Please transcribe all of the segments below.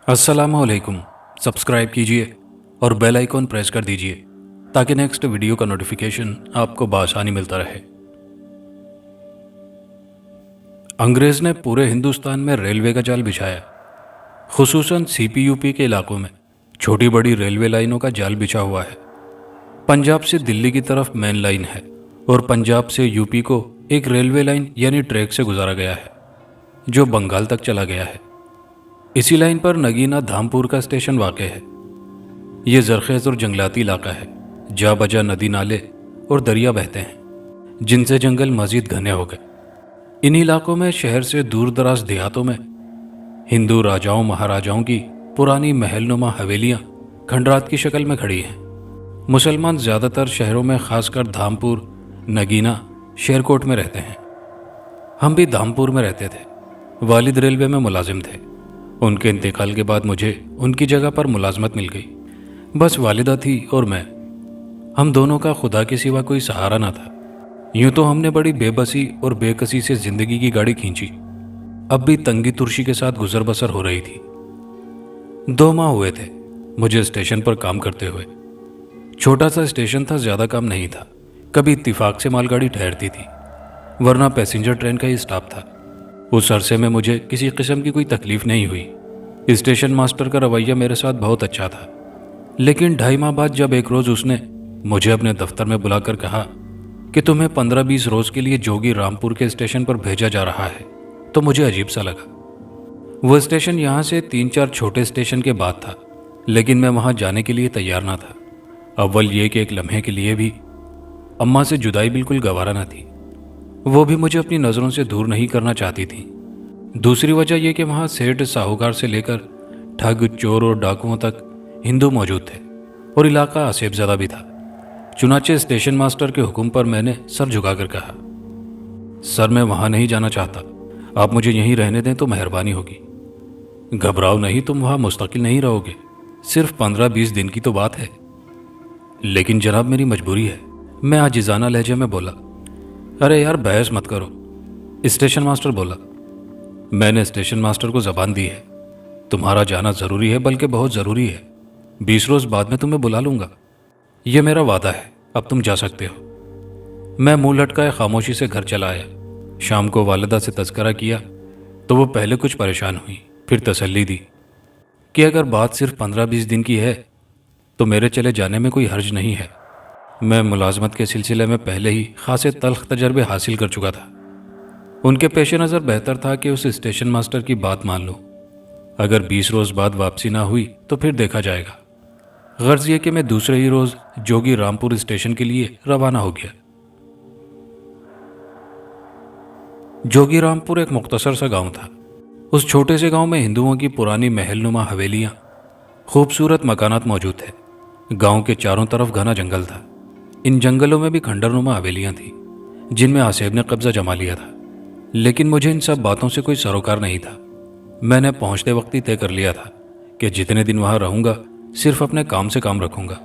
अस्सलामुअलैकुम। सब्सक्राइब कीजिए और बेल आइकॉन प्रेस कर दीजिए ताकि नेक्स्ट वीडियो का नोटिफिकेशन आपको बआसानी मिलता रहे। अंग्रेज़ ने पूरे हिंदुस्तान में रेलवे का जाल बिछाया, खुसूसन सीपीयूपी के इलाकों में छोटी बड़ी रेलवे लाइनों का जाल बिछा हुआ है। पंजाब से दिल्ली की तरफ मेन लाइन है और पंजाब से यूपी को एक रेलवे लाइन यानी ट्रैक से गुजारा गया है जो बंगाल तक चला गया है। इसी लाइन पर नगीना धामपुर का स्टेशन वाक़ है। ये जरखेज और जंगलाती इलाका है, जा बजा नदी नाले और दरिया बहते हैं जिनसे जंगल मजीद घने हो गए। इन इलाकों में शहर से दूर दराज देहातों में हिंदू राजाओं महाराजाओं की पुरानी महलनुमा हवेलियां खंडरात की शक्ल में खड़ी हैं। मुसलमान ज़्यादातर शहरों में खासकर धामपुर, नगीना, शेरकोट में रहते हैं। हम भी धामपुर में रहते थे। वालिद रेलवे में मुलाजिम थे। उनके इंतकाल के बाद मुझे उनकी जगह पर मुलाजमत मिल गई। बस वालिदा थी और मैं। हम दोनों का खुदा के सिवा कोई सहारा ना था। यूं तो हमने बड़ी बेबसी और बेकसी से जिंदगी की गाड़ी खींची। अब भी तंगी तुर्शी के साथ गुजर बसर हो रही थी। 2 माह हुए थे मुझे स्टेशन पर काम करते हुए। छोटा सा स्टेशन था, ज़्यादा काम नहीं था। कभी इत्तिफाक से मालगाड़ी ठहरती थी, वरना पैसेंजर ट्रेन का ही स्टॉप था। उस अरसे में मुझे किसी किस्म की कोई तकलीफ नहीं हुई। स्टेशन मास्टर का रवैया मेरे साथ बहुत अच्छा था। लेकिन 2.5 माह बाद जब एक रोज़ उसने मुझे अपने दफ्तर में बुलाकर कहा कि तुम्हें 15-20 रोज़ के लिए जोगी रामपुर के स्टेशन पर भेजा जा रहा है, तो मुझे अजीब सा लगा। वो स्टेशन यहाँ से 3-4 छोटे स्टेशन के बाद था, लेकिन मैं वहाँ जाने के लिए तैयार ना था। अव्वल ये कि एक लम्हे के लिए भी अम्मा से जुदाई बिल्कुल गवारा न थी। वो भी मुझे अपनी नज़रों से दूर नहीं करना चाहती थी। दूसरी वजह यह कि वहाँ सेठ साहूकार से लेकर ठग, चोर और डाकुओं तक हिंदू मौजूद थे और इलाका आसेबज़दा भी था। चुनाचे स्टेशन मास्टर के हुक्म पर मैंने सर झुकाकर कहा, सर मैं वहाँ नहीं जाना चाहता, आप मुझे यहीं रहने दें तो मेहरबानी होगी। घबराओ नहीं, तुम वहाँ मुस्तकिल नहीं रहोगे, सिर्फ 15-20 दिन की तो बात है। लेकिन जनाब मेरी मजबूरी है, मैं आजिज़ाना लहजे में बोला। अरे यार बहस मत करो, स्टेशन मास्टर बोला। मैंने स्टेशन मास्टर को ज़बान दी है, तुम्हारा जाना ज़रूरी है, बल्कि बहुत ज़रूरी है। 20 रोज़ बाद में तुम्हें बुला लूँगा, यह मेरा वादा है। अब तुम जा सकते हो। मैं मुंह लटकाए खामोशी से घर चला आया। शाम को वालिदा से तज़किरा किया तो वो पहले कुछ परेशान हुई, फिर तसल्ली दी कि अगर बात सिर्फ 15-20 दिन की है तो मेरे चले जाने में कोई हर्ज नहीं है। मैं मुलाजमत के सिलसिले में पहले ही खासे तल्ख तजर्बे हासिल कर चुका था। उनके पेश नज़र बेहतर था कि उस स्टेशन मास्टर की बात मान लो। अगर 20 रोज़ बाद वापसी ना हुई तो फिर देखा जाएगा। गर्ज ये कि मैं दूसरे ही रोज़ जोगी रामपुर स्टेशन के लिए रवाना हो गया। जोगी रामपुर एक मुख्तसर सा गांव था। उस छोटे से गांव में हिंदुओं की पुरानी महलनुमा हवेलियां, खूबसूरत मकानात मौजूद थे। गांव के चारों तरफ घना जंगल था। इन जंगलों में भी खंडरनुमा हवेलियां थीं जिनमें आसेब ने कब्जा जमा लिया था। लेकिन मुझे इन सब बातों से कोई सरोकार नहीं था। मैंने पहुंचते वक्त ही तय कर लिया था कि जितने दिन वहां रहूंगा सिर्फ अपने काम से काम रखूंगा।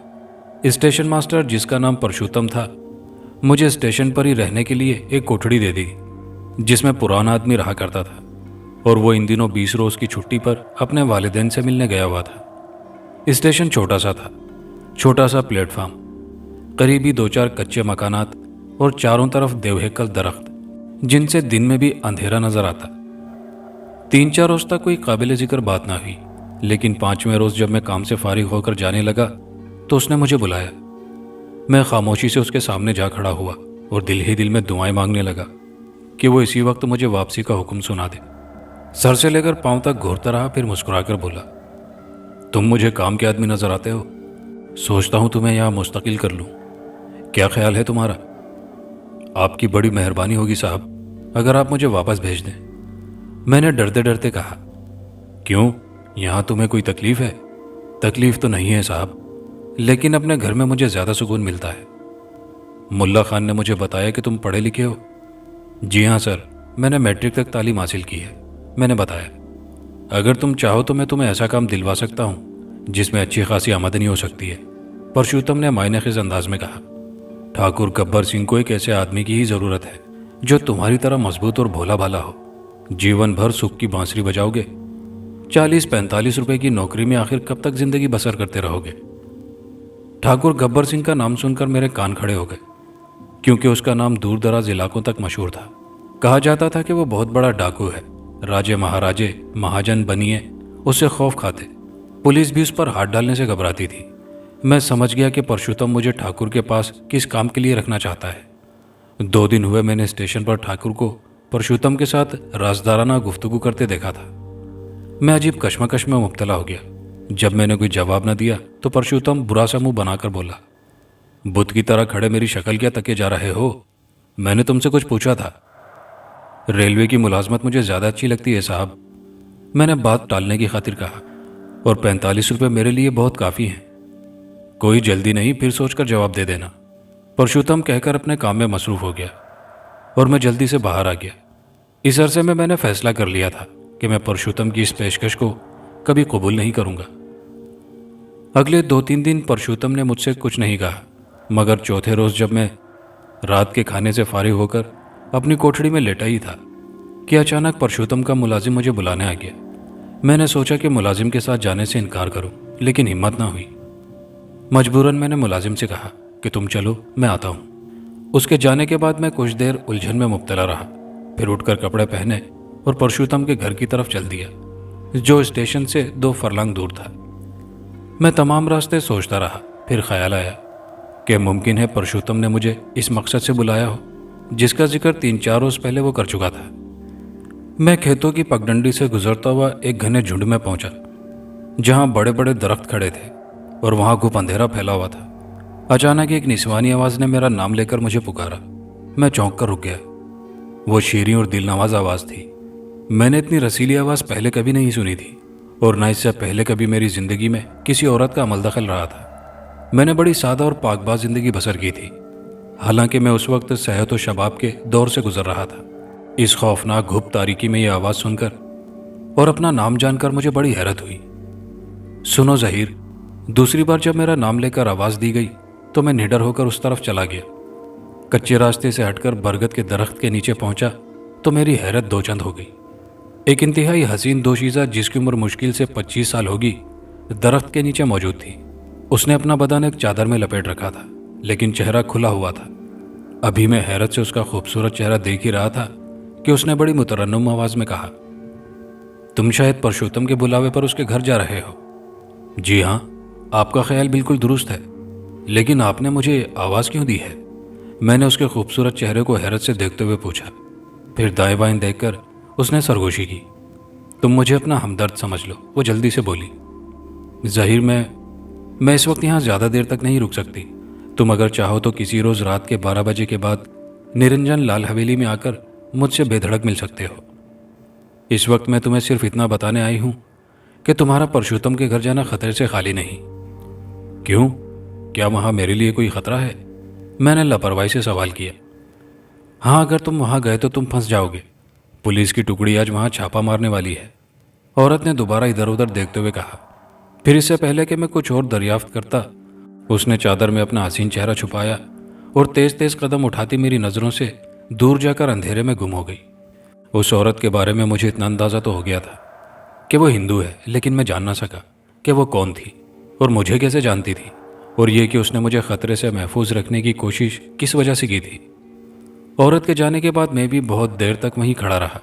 स्टेशन मास्टर, जिसका नाम परशुतम था, मुझे स्टेशन पर ही रहने के लिए एक कोठड़ी दे दी जिसमें पुराना आदमी रहा करता था, और वो इन दिनों 20 रोज़ की छुट्टी पर अपने वालिदैन से मिलने गया हुआ था। स्टेशन छोटा सा था, छोटा सा प्लेटफार्म, करीबी 2-4 कच्चे मकानात और चारों तरफ देवहेकल दरख्त जिनसे दिन में भी अंधेरा नजर आता। 3-4 रोज तक कोई काबिल जिक्र बात ना हुई, लेकिन 5वें रोज जब मैं काम से फारिग होकर जाने लगा तो उसने मुझे बुलाया। मैं खामोशी से उसके सामने जा खड़ा हुआ और दिल ही दिल में दुआएं मांगने लगा कि वो इसी वक्त मुझे वापसी का हुक्म सुना दे। सर से लेकर पांव तक घूरता रहा, फिर मुस्कुराकर बोला, तुम मुझे काम के आदमी नजर आते हो। सोचता हूं तुम्हें यहां मुस्तकिल कर लूं। क्या ख्याल है तुम्हारा? आपकी बड़ी मेहरबानी होगी साहब, अगर आप मुझे वापस भेज दें। मैंने डरते डरते कहा, क्यों, यहां तुम्हें कोई तकलीफ है? तकलीफ तो नहीं है साहब, लेकिन अपने घर में मुझे ज़्यादा सुकून मिलता है। मुल्ला खान ने मुझे बताया कि तुम पढ़े लिखे हो। जी हाँ सर, मैंने मैट्रिक तक तालीम हासिल की है, मैंने बताया। अगर तुम चाहो तो मैं तुम्हें ऐसा काम दिलवा सकता हूँ जिसमें अच्छी खासी आमदनी हो सकती है, परशुतम ने मायनेखेज़ अंदाज में कहा। ठाकुर गब्बर सिंह को एक ऐसे आदमी की ही ज़रूरत है जो तुम्हारी तरह मजबूत और भोला भाला हो। जीवन भर सुख की बांसुरी बजाओगे। 40-45 रुपए की नौकरी में आखिर कब तक जिंदगी बसर करते रहोगे? ठाकुर गब्बर सिंह का नाम सुनकर मेरे कान खड़े हो गए, क्योंकि उसका नाम दूर दराज इलाकों तक मशहूर था। कहा जाता था कि वो बहुत बड़ा डाकू है। राजे महाराजे महाजन बनिए उससे खौफ खाते। पुलिस भी उस पर हाथ डालने से घबराती थी। मैं समझ गया कि परशुत्तम मुझे ठाकुर के पास किस काम के लिए रखना चाहता है। 2 दिन हुए मैंने स्टेशन पर ठाकुर को परशुत्तम के साथ राजदाराना गुफ्तगू करते देखा था। मैं अजीब कश्मकश में मुब्तला हो गया। जब मैंने कोई जवाब न दिया तो परशुत्तम बुरा सा मुंह बनाकर बोला, बुत की तरह खड़े मेरी शक्ल क्या तके जा रहे हो? मैंने तुमसे कुछ पूछा था। रेलवे की मुलाजमत मुझे ज़्यादा अच्छी लगती है साहब, मैंने बात टालने की खातिर कहा, और 45 रुपये मेरे लिए बहुत काफ़ी हैं। कोई जल्दी नहीं, फिर सोचकर जवाब दे देना, परशुत्तम कहकर अपने काम में मसरूफ हो गया और मैं जल्दी से बाहर आ गया। इस अरसे में मैंने फैसला कर लिया था कि मैं परशुत्तम की इस पेशकश को कभी कबूल नहीं करूंगा। अगले 2-3 दिन परशुत्तम ने मुझसे कुछ नहीं कहा, मगर चौथे रोज़ जब मैं रात के खाने से फारिग होकर अपनी कोठड़ी में लेटा ही था कि अचानक परशुत्तम का मुलाजिम मुझे बुलाने आ गया। मैंने सोचा कि मुलाजिम के साथ जाने से इनकार करूं, लेकिन हिम्मत ना हुई। मजबूरन मैंने मुलाजिम से कहा कि तुम चलो, मैं आता हूं। उसके जाने के बाद मैं कुछ देर उलझन में मुब्तला रहा, फिर उठकर कपड़े पहने और परशुत्तम के घर की तरफ चल दिया, जो स्टेशन से 2 फरलांग दूर था। मैं तमाम रास्ते सोचता रहा, फिर ख्याल आया कि मुमकिन है परशुत्तम ने मुझे इस मकसद से बुलाया हो जिसका जिक्र 3-4 रोज पहले वो कर चुका था। मैं खेतों की पगडंडी से गुजरता हुआ एक घने झुंड में पहुंचा, जहां बड़े बड़े दरख्त खड़े थे और वहां घुप अंधेरा फैला हुआ था। अचानक एक निस्वानी आवाज ने मेरा नाम लेकर मुझे पुकारा। मैं चौंक कर रुक गया। वो शीरीं और दिलनवाज आवाज थी। मैंने इतनी रसीली आवाज पहले कभी नहीं सुनी थी, और न इससे पहले कभी मेरी जिंदगी में किसी औरत का अमल दखल रहा था। मैंने बड़ी सादा और पाकबाज जिंदगी बसर की थी, हालांकि मैं उस वक्त सेहत और शबाब के दौर से गुजर रहा था। इस खौफनाक घुप तारीकी में यह आवाज़ सुनकर और अपना नाम जानकर मुझे बड़ी हैरत हुई। सुनो ज़हीर, दूसरी बार जब मेरा नाम लेकर आवाज़ दी गई तो मैं निडर होकर उस तरफ चला गया। कच्चे रास्ते से हटकर बरगद के दरख्त के नीचे पहुंचा तो मेरी हैरत दोचंद हो गई। एक इंतहाई हसीन दोशीज़ा जिसकी उम्र मुश्किल से 25 साल होगी, दरख्त के नीचे मौजूद थी। उसने अपना बदन एक चादर में लपेट रखा था, लेकिन चेहरा खुला हुआ था। अभी मैं हैरत से उसका खूबसूरत चेहरा देख ही रहा था कि उसने बड़ी मुतरन्नुम आवाज में कहा, तुम शायद परशुत्तम के बुलावे पर उसके घर जा रहे हो? जी हाँ, आपका ख्याल बिल्कुल दुरुस्त है, लेकिन आपने मुझे आवाज़ क्यों दी है? मैंने उसके खूबसूरत चेहरे को हैरत से देखते हुए पूछा। फिर दाएं बाएं देखकर उसने सरगोशी की। तुम मुझे अपना हमदर्द समझ लो, वो जल्दी से बोली। ज़हीर, मैं इस वक्त यहाँ ज़्यादा देर तक नहीं रुक सकती। तुम अगर चाहो तो किसी रोज़ रात के 12 बजे के बाद निरंजन लाल हवेली में आकर मुझसे बेधड़क मिल सकते हो। इस वक्त मैं तुम्हें सिर्फ इतना बताने आई हूँ कि तुम्हारा परशुत्तम के घर जाना खतरे से खाली नहीं। क्यों? क्या वहाँ मेरे लिए कोई खतरा है? मैंने लापरवाही से सवाल किया। हाँ, अगर तुम वहाँ गए तो तुम फंस जाओगे। पुलिस की टुकड़ी आज वहाँ छापा मारने वाली है, औरत ने दोबारा इधर उधर देखते हुए कहा। फिर इससे पहले कि मैं कुछ और दरियाफ्त करता, उसने चादर में अपना हसीन चेहरा छुपाया और तेज तेज कदम उठाती मेरी नज़रों से दूर जाकर अंधेरे में गुम हो गई। उस औरत के बारे में मुझे इतना अंदाज़ा तो हो गया था कि वो हिंदू है, लेकिन मैं जान ना सका कि वो कौन थी और मुझे कैसे जानती थी, और ये कि उसने मुझे ख़तरे से महफूज रखने की कोशिश किस वजह से की थी। औरत के जाने के बाद मैं भी बहुत देर तक वहीं खड़ा रहा,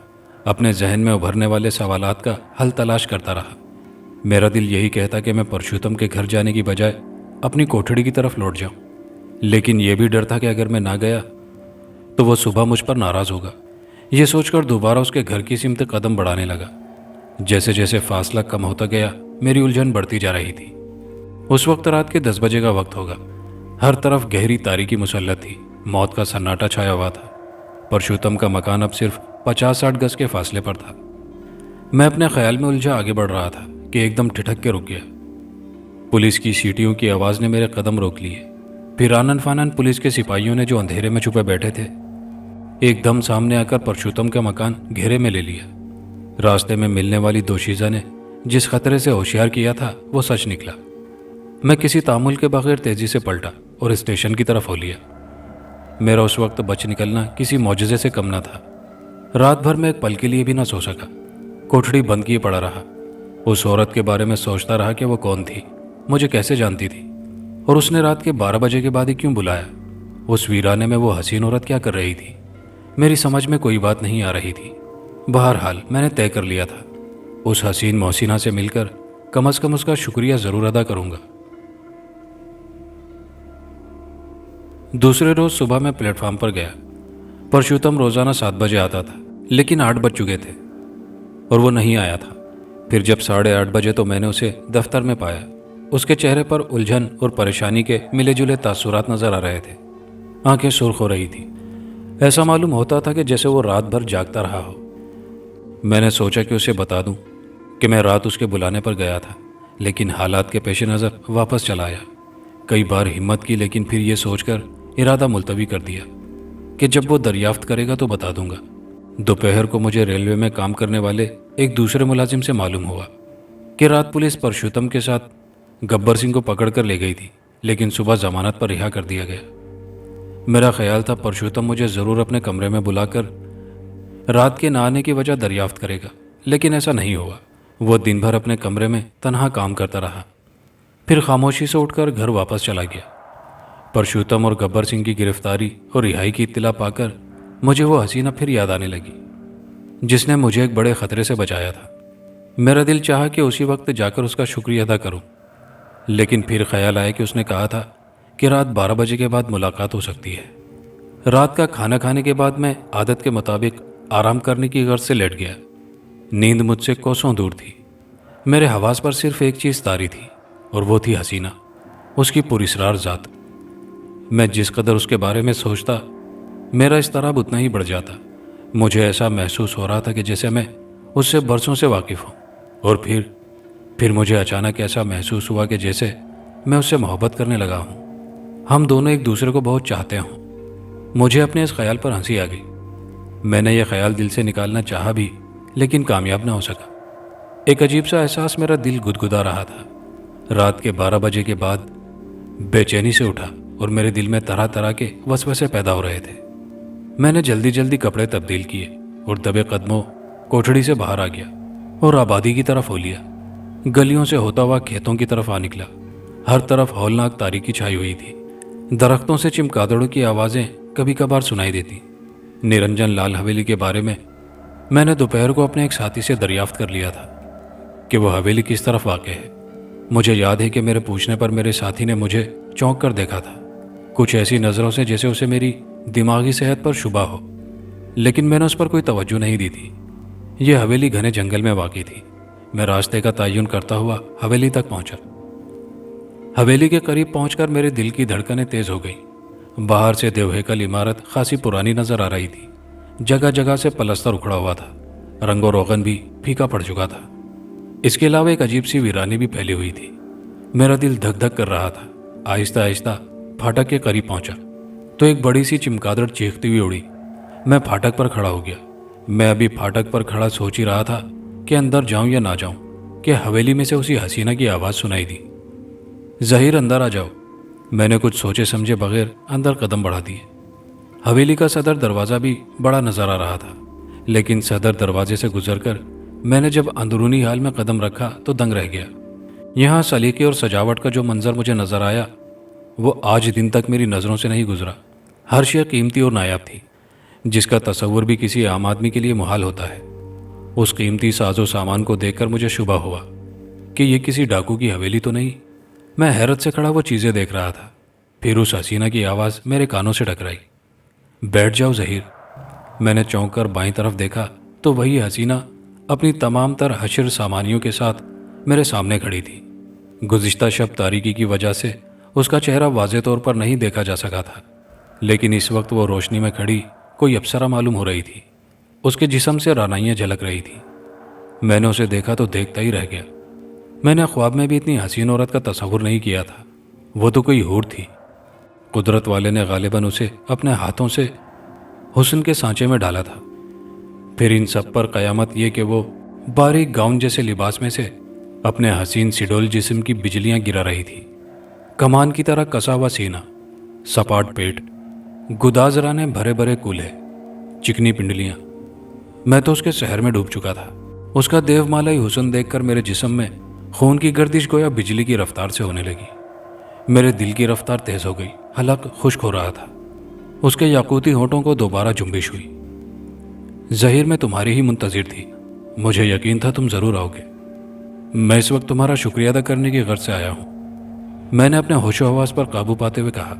अपने जहन में उभरने वाले सवालात का हल तलाश करता रहा। मेरा दिल यही कहता कि मैं परशुत्तम के घर जाने की बजाय अपनी कोठड़ी की तरफ लौट जाऊं, लेकिन यह भी डर था कि अगर मैं ना गया तो वो सुबह मुझ पर नाराज़ होगा। यह सोचकर दोबारा उसके घर की सिमत कदम बढ़ाने लगा। जैसे जैसे फासला कम होता गया, मेरी उलझन बढ़ती जा रही थी। उस वक्त रात के 10 बजे का वक्त होगा। हर तरफ गहरी तारीकी मुसल्लत थी, मौत का सन्नाटा छाया हुआ था। परशुत्तम का मकान अब सिर्फ 50-60 गज के फासले पर था। मैं अपने ख्याल में उलझा आगे बढ़ रहा था कि एकदम ठिठक के रुक गया। पुलिस की सीटियों की आवाज़ ने मेरे कदम रोक लिए। फिर आनन फानन पुलिस के सिपाहियों ने, जो अंधेरे में छुपे बैठे थे, एकदम सामने आकर परशुत्तम का मकान घेरे में ले लिया। रास्ते में मिलने वाली दोशीज़ा ने जिस खतरे से होशियार किया था वो सच निकला। मैं किसी तामुल के बगैर तेजी से पलटा और स्टेशन की तरफ हो लिया। मेरा उस वक्त बच निकलना किसी मौजज़े से कम न था। रात भर में एक पल के लिए भी ना सो सका। कोठड़ी बंद किए पड़ा रहा। उस औरत के बारे में सोचता रहा कि वो कौन थी, मुझे कैसे जानती थी, और उसने रात के 12 बजे के बाद ही क्यों बुलाया। उस वीराने में वो हसीन औरत क्या कर रही थी? मेरी समझ में कोई बात नहीं आ रही थी। बहरहाल मैंने तय कर लिया था, उस हसीन मोहसिना से मिलकर कम से कम उसका शुक्रिया ज़रूर अदा करूंगा। दूसरे रोज़ सुबह मैं प्लेटफॉर्म पर गया। परशुत्तम रोज़ाना 7 बजे आता था, लेकिन 8 बज चुके थे और वो नहीं आया था। फिर जब 8:30 बजे तो मैंने उसे दफ्तर में पाया। उसके चेहरे पर उलझन और परेशानी के मिले जुले तासुरात नजर आ रहे थे। आंखें सुर्ख हो रही थी। ऐसा मालूम होता था कि जैसे वो रात भर जागता रहा हो। मैंने सोचा कि उसे बता दूं कि मैं रात उसके बुलाने पर गया था, लेकिन हालात के पेश नज़र वापस चला आया। कई बार हिम्मत की, लेकिन फिर ये सोचकर इरादा मुलतवी कर दिया कि जब वो दरियाफ्त करेगा तो बता दूंगा। दोपहर को मुझे रेलवे में काम करने वाले एक दूसरे मुलाजिम से मालूम हुआ कि रात पुलिस परशुत्तम के साथ गब्बर सिंह को पकड़ कर ले गई थी, लेकिन सुबह जमानत पर रिहा कर दिया गया। मेरा ख्याल था परशुत्तम मुझे ज़रूर अपने कमरे में बुलाकर रात के ना आने की वजह दरियाफ्त करेगा, लेकिन ऐसा नहीं हुआ। वो दिन भर अपने कमरे में तन्हा काम करता रहा, फिर खामोशी से उठकर घर वापस चला गया। परशुत्तम और गब्बर सिंह की गिरफ्तारी और रिहाई की इत्तला पाकर मुझे वो हसीना फिर याद आने लगी, जिसने मुझे एक बड़े खतरे से बचाया था। मेरा दिल चाहा कि उसी वक्त जाकर उसका शुक्रिया अदा करूं, लेकिन फिर ख्याल आया कि उसने कहा था कि रात 12 बजे के बाद मुलाकात हो सकती है। रात का खाना खाने के बाद मैं आदत के मुताबिक आराम करने की गर्ज से लेट गया। नींद मुझसे कोसों दूर थी। मेरे हवास पर सिर्फ एक चीज़ तारी थी, और वो थी हसीना, उसकी पुरस्रार ज़ात। मैं जिस कदर उसके बारे में सोचता, मेरा इस्तराब उतना ही बढ़ जाता। मुझे ऐसा महसूस हो रहा था कि जैसे मैं उससे बरसों से वाकिफ़ हूँ। और फिर मुझे अचानक ऐसा महसूस हुआ कि जैसे मैं उससे मोहब्बत करने लगा हूँ। हम दोनों एक दूसरे को बहुत चाहते हों। मुझे अपने इस ख्याल पर हंसी आ गई। मैंने यह ख्याल दिल से निकालना चाहा भी, लेकिन कामयाब ना हो सका। एक अजीब सा एहसास मेरा दिल गुदगुदा रहा था। रात के 12 बजे के बाद बेचैनी से उठा और मेरे दिल में तरह तरह के वसवसे पैदा हो रहे थे। मैंने जल्दी जल्दी कपड़े तब्दील किए और दबे कदमों कोठड़ी से बाहर आ गया और आबादी की तरफ हो लिया। गलियों से होता हुआ खेतों की तरफ आ निकला। हर तरफ हौलनाक तारीकी छाई हुई थी। दरख्तों से चिमगादड़ों की आवाज़ें कभी कभार सुनाई देती। निरंजन लाल हवेली के बारे में मैंने दोपहर को अपने एक साथी से दरियाफ्त कर लिया था कि वह हवेली किस तरफ वाक़ है। मुझे याद है कि मेरे पूछने पर मेरे साथी ने मुझे चौंक कर देखा था, कुछ ऐसी नज़रों से जैसे उसे मेरी दिमागी सेहत पर शुबा हो, लेकिन मैंने उस पर कोई तवज्जो नहीं दी थी। यह हवेली घने जंगल में वाक़ थी। मैं रास्ते का तयन करता हुआ हवेली तक पहुंचा। हवेली के करीब पहुंचकर मेरे दिल की धड़कनें तेज़ हो गईं। बाहर से देवहेकल इमारत खासी पुरानी नज़र आ रही थी। जगह जगह से पलस्तर उखड़ा हुआ था। रंगो रोगन भी फीका पड़ चुका था। इसके अलावा एक अजीब सी वीरानी भी फैली हुई थी। मेरा दिल धक धक कर रहा था। आहिस्ता आहिस्ता फाटक के करीब पहुंचा तो एक बड़ी सी चिमगादड़ चीखती हुई उड़ी। मैं फाटक पर खड़ा हो गया। मैं अभी फाटक पर खड़ा सोच ही रहा था कि अंदर जाऊं या ना जाऊं कि हवेली में से उसी हसीना की आवाज़ सुनाई दी, ज़हीर अंदर आ जाओ। मैंने कुछ सोचे समझे बगैर अंदर कदम बढ़ा दिए। हवेली का सदर दरवाज़ा भी बड़ा नज़र आ रहा था, लेकिन सदर दरवाजे से गुजरकर मैंने जब अंदरूनी हाल में कदम रखा तो दंग रह गया। यहाँ सलीके और सजावट का जो मंजर मुझे नज़र आया वो आज दिन तक मेरी नज़रों से नहीं गुजरा। हर शय कीमती और नायाब थी, जिसका तसव्वुर भी किसी आम आदमी के लिए मुहाल होता है। उस कीमती साजो सामान को देखकर मुझे शुबा हुआ कि ये किसी डाकू की हवेली तो नहीं। मैं हैरत से खड़ा वो चीज़ें देख रहा था। फिर उस हसीना की आवाज़ मेरे कानों से टकराई, बैठ जाओ ज़हीर। मैंने चौंक कर बाईं तरफ देखा तो वही हसीना अपनी तमाम तर हशर सामानियों के साथ मेरे सामने खड़ी थी। गुज़िश्ता शब तारीकी की वजह से उसका चेहरा वाज़े तौर पर नहीं देखा जा सका था, लेकिन इस वक्त वो रोशनी में खड़ी कोई अप्सरा मालूम हो रही थी। उसके जिस्म से रानाइयाँ झलक रही थी। मैंने उसे देखा तो देखता ही रह गया। मैंने ख्वाब में भी इतनी हसीन औरत का तसव्वुर नहीं किया था। वो तो कोई हूर थी। कुदरत वाले ने गालिबन उसे अपने हाथों से हुस्न के सांचे में डाला था। फिर इन सब पर क़यामत ये कि वो बारीक गाउन जैसे लिबास में से अपने हसीन सिडोल जिस्म की बिजलियां गिरा रही थी। कमान की तरह कसा हुआ सीना, सपाट पेट, गुदाजराने भरे भरे कूल्हे, चिकनी पिंडलियां। मैं तो उसके शहर में डूब चुका था। اس کا دیومالائی حسن دیکھ کر میرے جسم میں خون کی گردش گویا بجلی کی رفتار سے ہونے لگی۔ میرے دل کی رفتار تیز ہو گئی، حلق خشک ہو رہا تھا۔ اس کے یاقوتی ہونٹوں کو دوبارہ جنبش ہوئی۔ ظہیر، میں تمہاری ہی منتظر تھی، مجھے یقین تھا تم ضرور آؤ گے۔ میں اس وقت تمہارا شکریہ ادا کرنے کی غرض سے آیا ہوں، میں نے اپنے ہوش و حواس پر قابو پاتے ہوئے کہا۔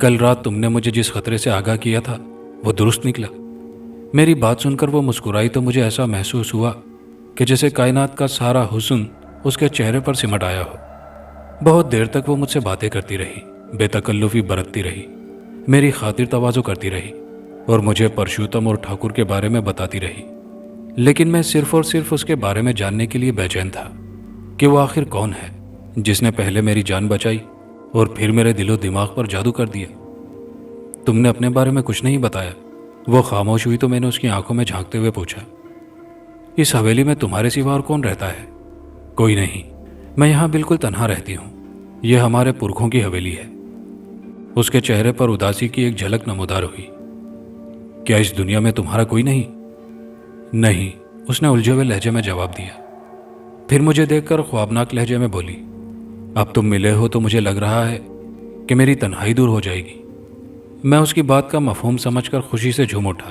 کل رات تم نے مجھے جس خطرے سے آگاہ کیا تھا وہ درست نکلا۔ میری بات سن کر وہ مسکرائی تو مجھے ایسا محسوس ہوا کہ جیسے کائنات کا سارا حسن اس کے چہرے پر سمٹ آیا ہو۔ بہت دیر تک وہ مجھ سے باتیں کرتی رہی، بے تکلفی برتتی رہی، میری خاطر تواضع کرتی رہی اور مجھے پرشوتم اور ٹھاکر کے بارے میں بتاتی رہی، لیکن میں صرف اور صرف اس کے بارے میں جاننے کے لیے بے چین تھا کہ وہ آخر کون ہے جس نے پہلے میری جان بچائی اور پھر میرے دل و دماغ پر جادو کر دیا۔ تم نے اپنے بارے میں کچھ نہیں بتایا۔ وہ خاموش ہوئی تو میں نے اس کی آنکھوں میں جھانکتے ہوئے پوچھا، اس حویلی میں تمہارے سوا اور کون رہتا ہے؟ کوئی نہیں، میں یہاں بالکل تنہا رہتی ہوں، یہ ہمارے پرکھوں کی حویلی ہے۔ اس کے چہرے پر اداسی کی ایک جھلک نمودار ہوئی۔ کیا اس دنیا میں تمہارا کوئی نہیں؟ نہیں، اس نے الجھے ہوئے لہجے میں جواب دیا۔ پھر مجھے دیکھ کر خوابناک لہجے میں بولی، اب تم ملے ہو تو مجھے لگ رہا ہے کہ میری تنہائی دور ہو جائے گی۔ میں اس کی بات کا مفہوم سمجھ کر خوشی سے جھوم اٹھا۔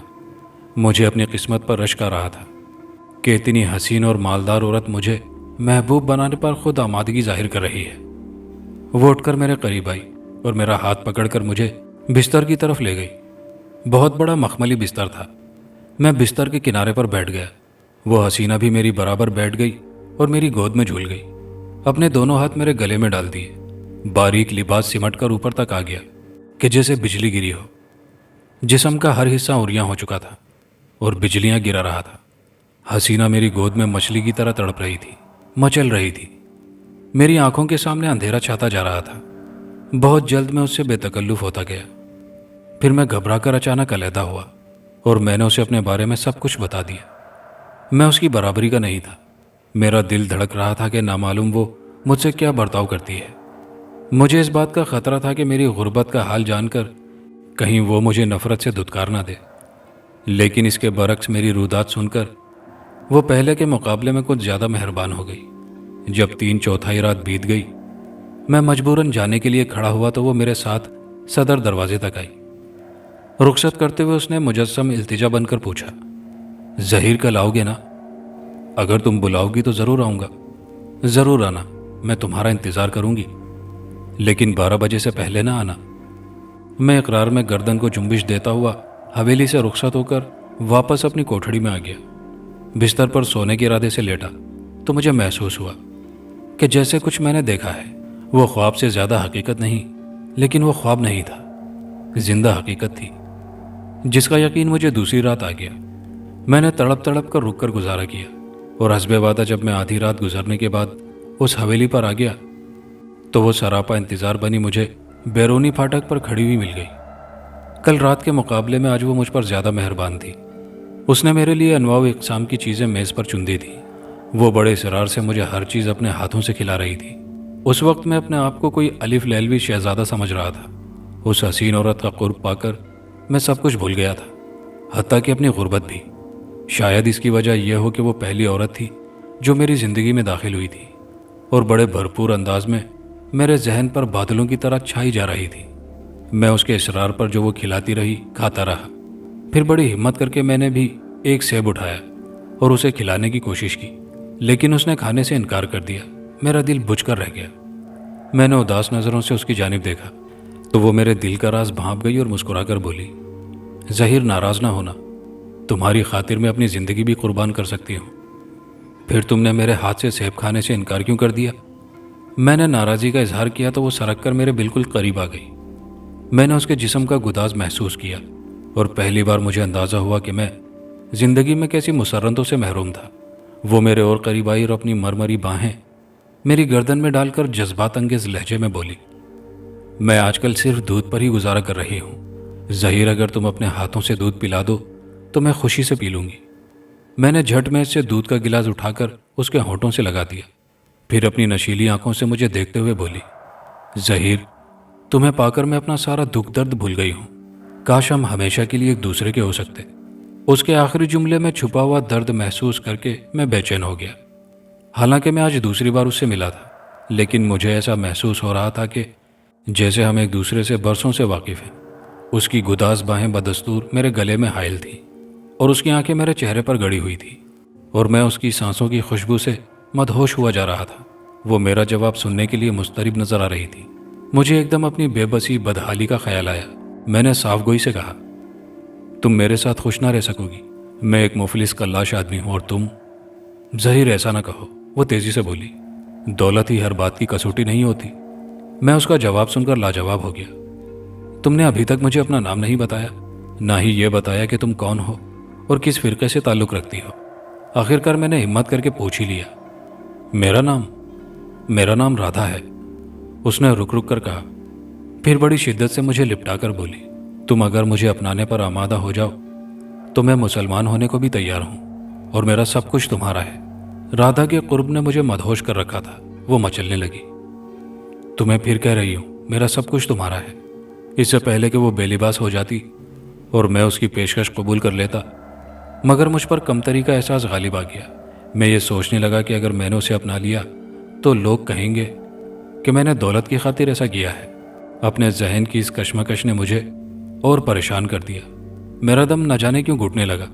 مجھے اپنی قسمت پر رشک آ رہا تھا کہ اتنی حسین اور مالدار عورت مجھے محبوب بنانے پر خود آمادگی ظاہر کر رہی ہے۔ وہ اٹھ کر میرے قریب آئی اور میرا ہاتھ پکڑ کر مجھے بستر کی طرف لے گئی۔ بہت بڑا مخملی بستر تھا۔ میں بستر کے کنارے پر بیٹھ گیا۔ وہ حسینہ بھی میری برابر بیٹھ گئی اور میری گود میں جھول گئی، اپنے دونوں ہاتھ میرے گلے میں ڈال دیے۔ باریک لباس سمٹ کر اوپر تک آ گیا کہ جیسے بجلی گری ہو۔ جسم کا ہر حصہ عریاں ہو چکا تھا اور بجلیاں گرا رہا تھا۔ حسینہ میری گود میں مچھلی کی طرح تڑپ رہی تھی، مچل رہی تھی۔ میری آنکھوں کے سامنے اندھیرا چھاتا جا رہا تھا۔ بہت جلد میں اس سے بے تکلف ہوتا گیا۔ پھر میں گھبرا کر اچانک علیحدہ ہوا اور میں نے اسے اپنے بارے میں سب کچھ بتا دیا۔ میں اس کی برابری کا نہیں تھا۔ میرا دل دھڑک رہا تھا کہ نامعلوم وہ مجھ سے کیا برتاؤ کرتی ہے۔ مجھے اس بات کا خطرہ تھا کہ میری غربت کا حال جان کر کہیں وہ مجھے نفرت سے دھتکار نہ دے، لیکن اس کے برعکس میری رودات سن کر وہ پہلے کے مقابلے میں کچھ زیادہ مہربان ہو گئی۔ جب 3/4 رات بیت گئی، میں مجبوراً جانے کے لیے کھڑا ہوا تو وہ میرے ساتھ صدر دروازے تک آئی۔ رخصت کرتے ہوئے اس نے مجسم التجا بن کر پوچھا، ظہیر کل آؤ گے نا؟ اگر تم بلاؤ گی تو ضرور آؤں گا۔ ضرور آنا، میں تمہارا انتظار کروں گی، لیکن 12 بجے سے پہلے نہ آنا۔ میں اقرار میں گردن کو جنبش دیتا ہوا حویلی سے رخصت ہو کر واپس اپنی کوٹھڑی میں آ گیا۔ بستر پر سونے کے ارادے سے لیٹا تو مجھے محسوس ہوا کہ جیسے کچھ میں نے دیکھا ہے وہ خواب سے زیادہ حقیقت نہیں، لیکن وہ خواب نہیں تھا، زندہ حقیقت تھی جس کا یقین مجھے دوسری رات آ گیا۔ میں نے تڑپ تڑپ کر رک کر گزارا کیا اور حسب وعدہ جب میں آدھی رات گزرنے کے بعد اس حویلی پر آ گیا تو وہ سراپا انتظار بنی مجھے بیرونی پھاٹک پر کھڑی ہوئی مل گئی۔ کل رات کے مقابلے میں آج وہ مجھ پر زیادہ مہربان تھی۔ اس نے میرے لیے انواع و اقسام کی چیزیں میز پر چن دی تھیں۔ وہ بڑے اصرار سے مجھے ہر چیز اپنے ہاتھوں سے کھلا رہی تھی۔ اس وقت میں اپنے آپ کو کوئی الف لیلوی شہزادہ سمجھ رہا تھا۔ اس حسین عورت کا قرب پا کر میں سب کچھ بھول گیا تھا، حتیٰ کہ اپنی غربت بھی۔ شاید اس کی وجہ یہ ہو کہ وہ پہلی عورت تھی جو میری زندگی میں داخل ہوئی تھی اور بڑے بھرپور انداز میں میرے ذہن پر بادلوں کی طرح چھائی جا رہی تھی۔ میں اس کے اصرار پر جو وہ کھلاتی رہی کھاتا رہا۔ پھر بڑی ہمت کر کے میں نے بھی ایک سیب اٹھایا اور اسے کھلانے کی کوشش کی، لیکن اس نے کھانے سے انکار کر دیا۔ میرا دل بجھ کر رہ گیا۔ میں نے اداس نظروں سے اس کی جانب دیکھا تو وہ میرے دل کا راز بھانپ گئی اور مسکرا کر بولی، ظہیر ناراض نہ ہونا، تمہاری خاطر میں اپنی زندگی بھی قربان کر سکتی ہوں۔ پھر تم نے میرے ہاتھ سے سیب کھانے سے انکار کیوں کر دیا؟ میں نے ناراضی کا اظہار کیا تو وہ سرک کر میرے بالکل قریب آ گئی۔ میں نے اس کے جسم کا گداز محسوس کیا اور پہلی بار مجھے اندازہ ہوا کہ میں زندگی میں کیسی مسرتوں سے محروم تھا۔ وہ میرے اور قریب آئی اور اپنی مرمری باہیں میری گردن میں ڈال کر جذبات انگیز لہجے میں بولی، میں آج کل صرف دودھ پر ہی گزارا کر رہی ہوں۔ ظہیر اگر تم اپنے ہاتھوں سے دودھ پلا دو تو میں خوشی سے پی لوں گی۔ میں نے جھٹ میں سے دودھ کا گلاس اٹھا کر اس کے ہونٹوں سے لگا دیا، پھر اپنی نشیلی آنکھوں سے مجھے دیکھتے ہوئے بولی، ظہیر تمہیں پا کر میں اپنا سارا دکھ درد بھول گئی ہوں۔ کاش ہم ہمیشہ کے لیے ایک دوسرے کے ہو سکتے۔ اس کے آخری جملے میں چھپا ہوا درد محسوس کر کے میں بے چین ہو گیا۔ حالانکہ میں آج دوسری بار اس سے ملا تھا، لیکن مجھے ایسا محسوس ہو رہا تھا کہ جیسے ہم ایک دوسرے سے برسوں سے واقف ہیں۔ اس کی گداز باہیں بدستور میرے گلے میں حائل تھیں اور اس کی آنکھیں میرے چہرے پر گڑی ہوئی تھیں، اور میں اس کی سانسوں کی خوشبو سے مدہوش ہوا جا رہا تھا۔ وہ میرا جواب سننے کے لیے مضطرب نظر آ رہی تھی۔ مجھے ایک دم اپنی بے بسی بدحالی کا خیال آیا۔ میں نے صاف گوئی سے کہا، تم میرے ساتھ خوش نہ رہ سکو گی۔ میں ایک مفلس کلاش آدمی ہوں اور تم… ظہیر ایسا نہ کہو، وہ تیزی سے بولی۔ دولت ہی ہر بات کی کسوٹی نہیں ہوتی۔ میں اس کا جواب سن کر لاجواب ہو گیا۔ تم نے ابھی تک مجھے اپنا نام نہیں بتایا، نہ ہی یہ بتایا کہ تم کون ہو اور کس فرقے سے تعلق رکھتی ہو۔ آخرکار میں نے ہمت کر کے پوچھ ہی لیا۔ میرا نام رادھا ہے، اس نے رک رک کر کہا، پھر بڑی شدت سے مجھے لپٹا کر بولی، تم اگر مجھے اپنانے پر آمادہ ہو جاؤ تو میں مسلمان ہونے کو بھی تیار ہوں، اور میرا سب کچھ تمہارا ہے۔ رادھا کے قرب نے مجھے مدہوش کر رکھا تھا۔ وہ مچلنے لگی۔ تمہیں پھر کہہ رہی ہوں، میرا سب کچھ تمہارا ہے۔ اس سے پہلے کہ وہ بے لباس ہو جاتی اور میں اس کی پیشکش قبول کر لیتا، مگر مجھ پر کمتری کا احساس غالب آ گیا۔ میں یہ سوچنے لگا کہ اگر میں نے اسے اپنا لیا تو لوگ کہیں گے کہ میں نے دولت کی خاطر ایسا کیا ہے۔ اپنے ذہن کی اس کشمکش نے مجھے اور پریشان کر دیا۔ میرا دم نہ جانے کیوں گھٹنے لگا۔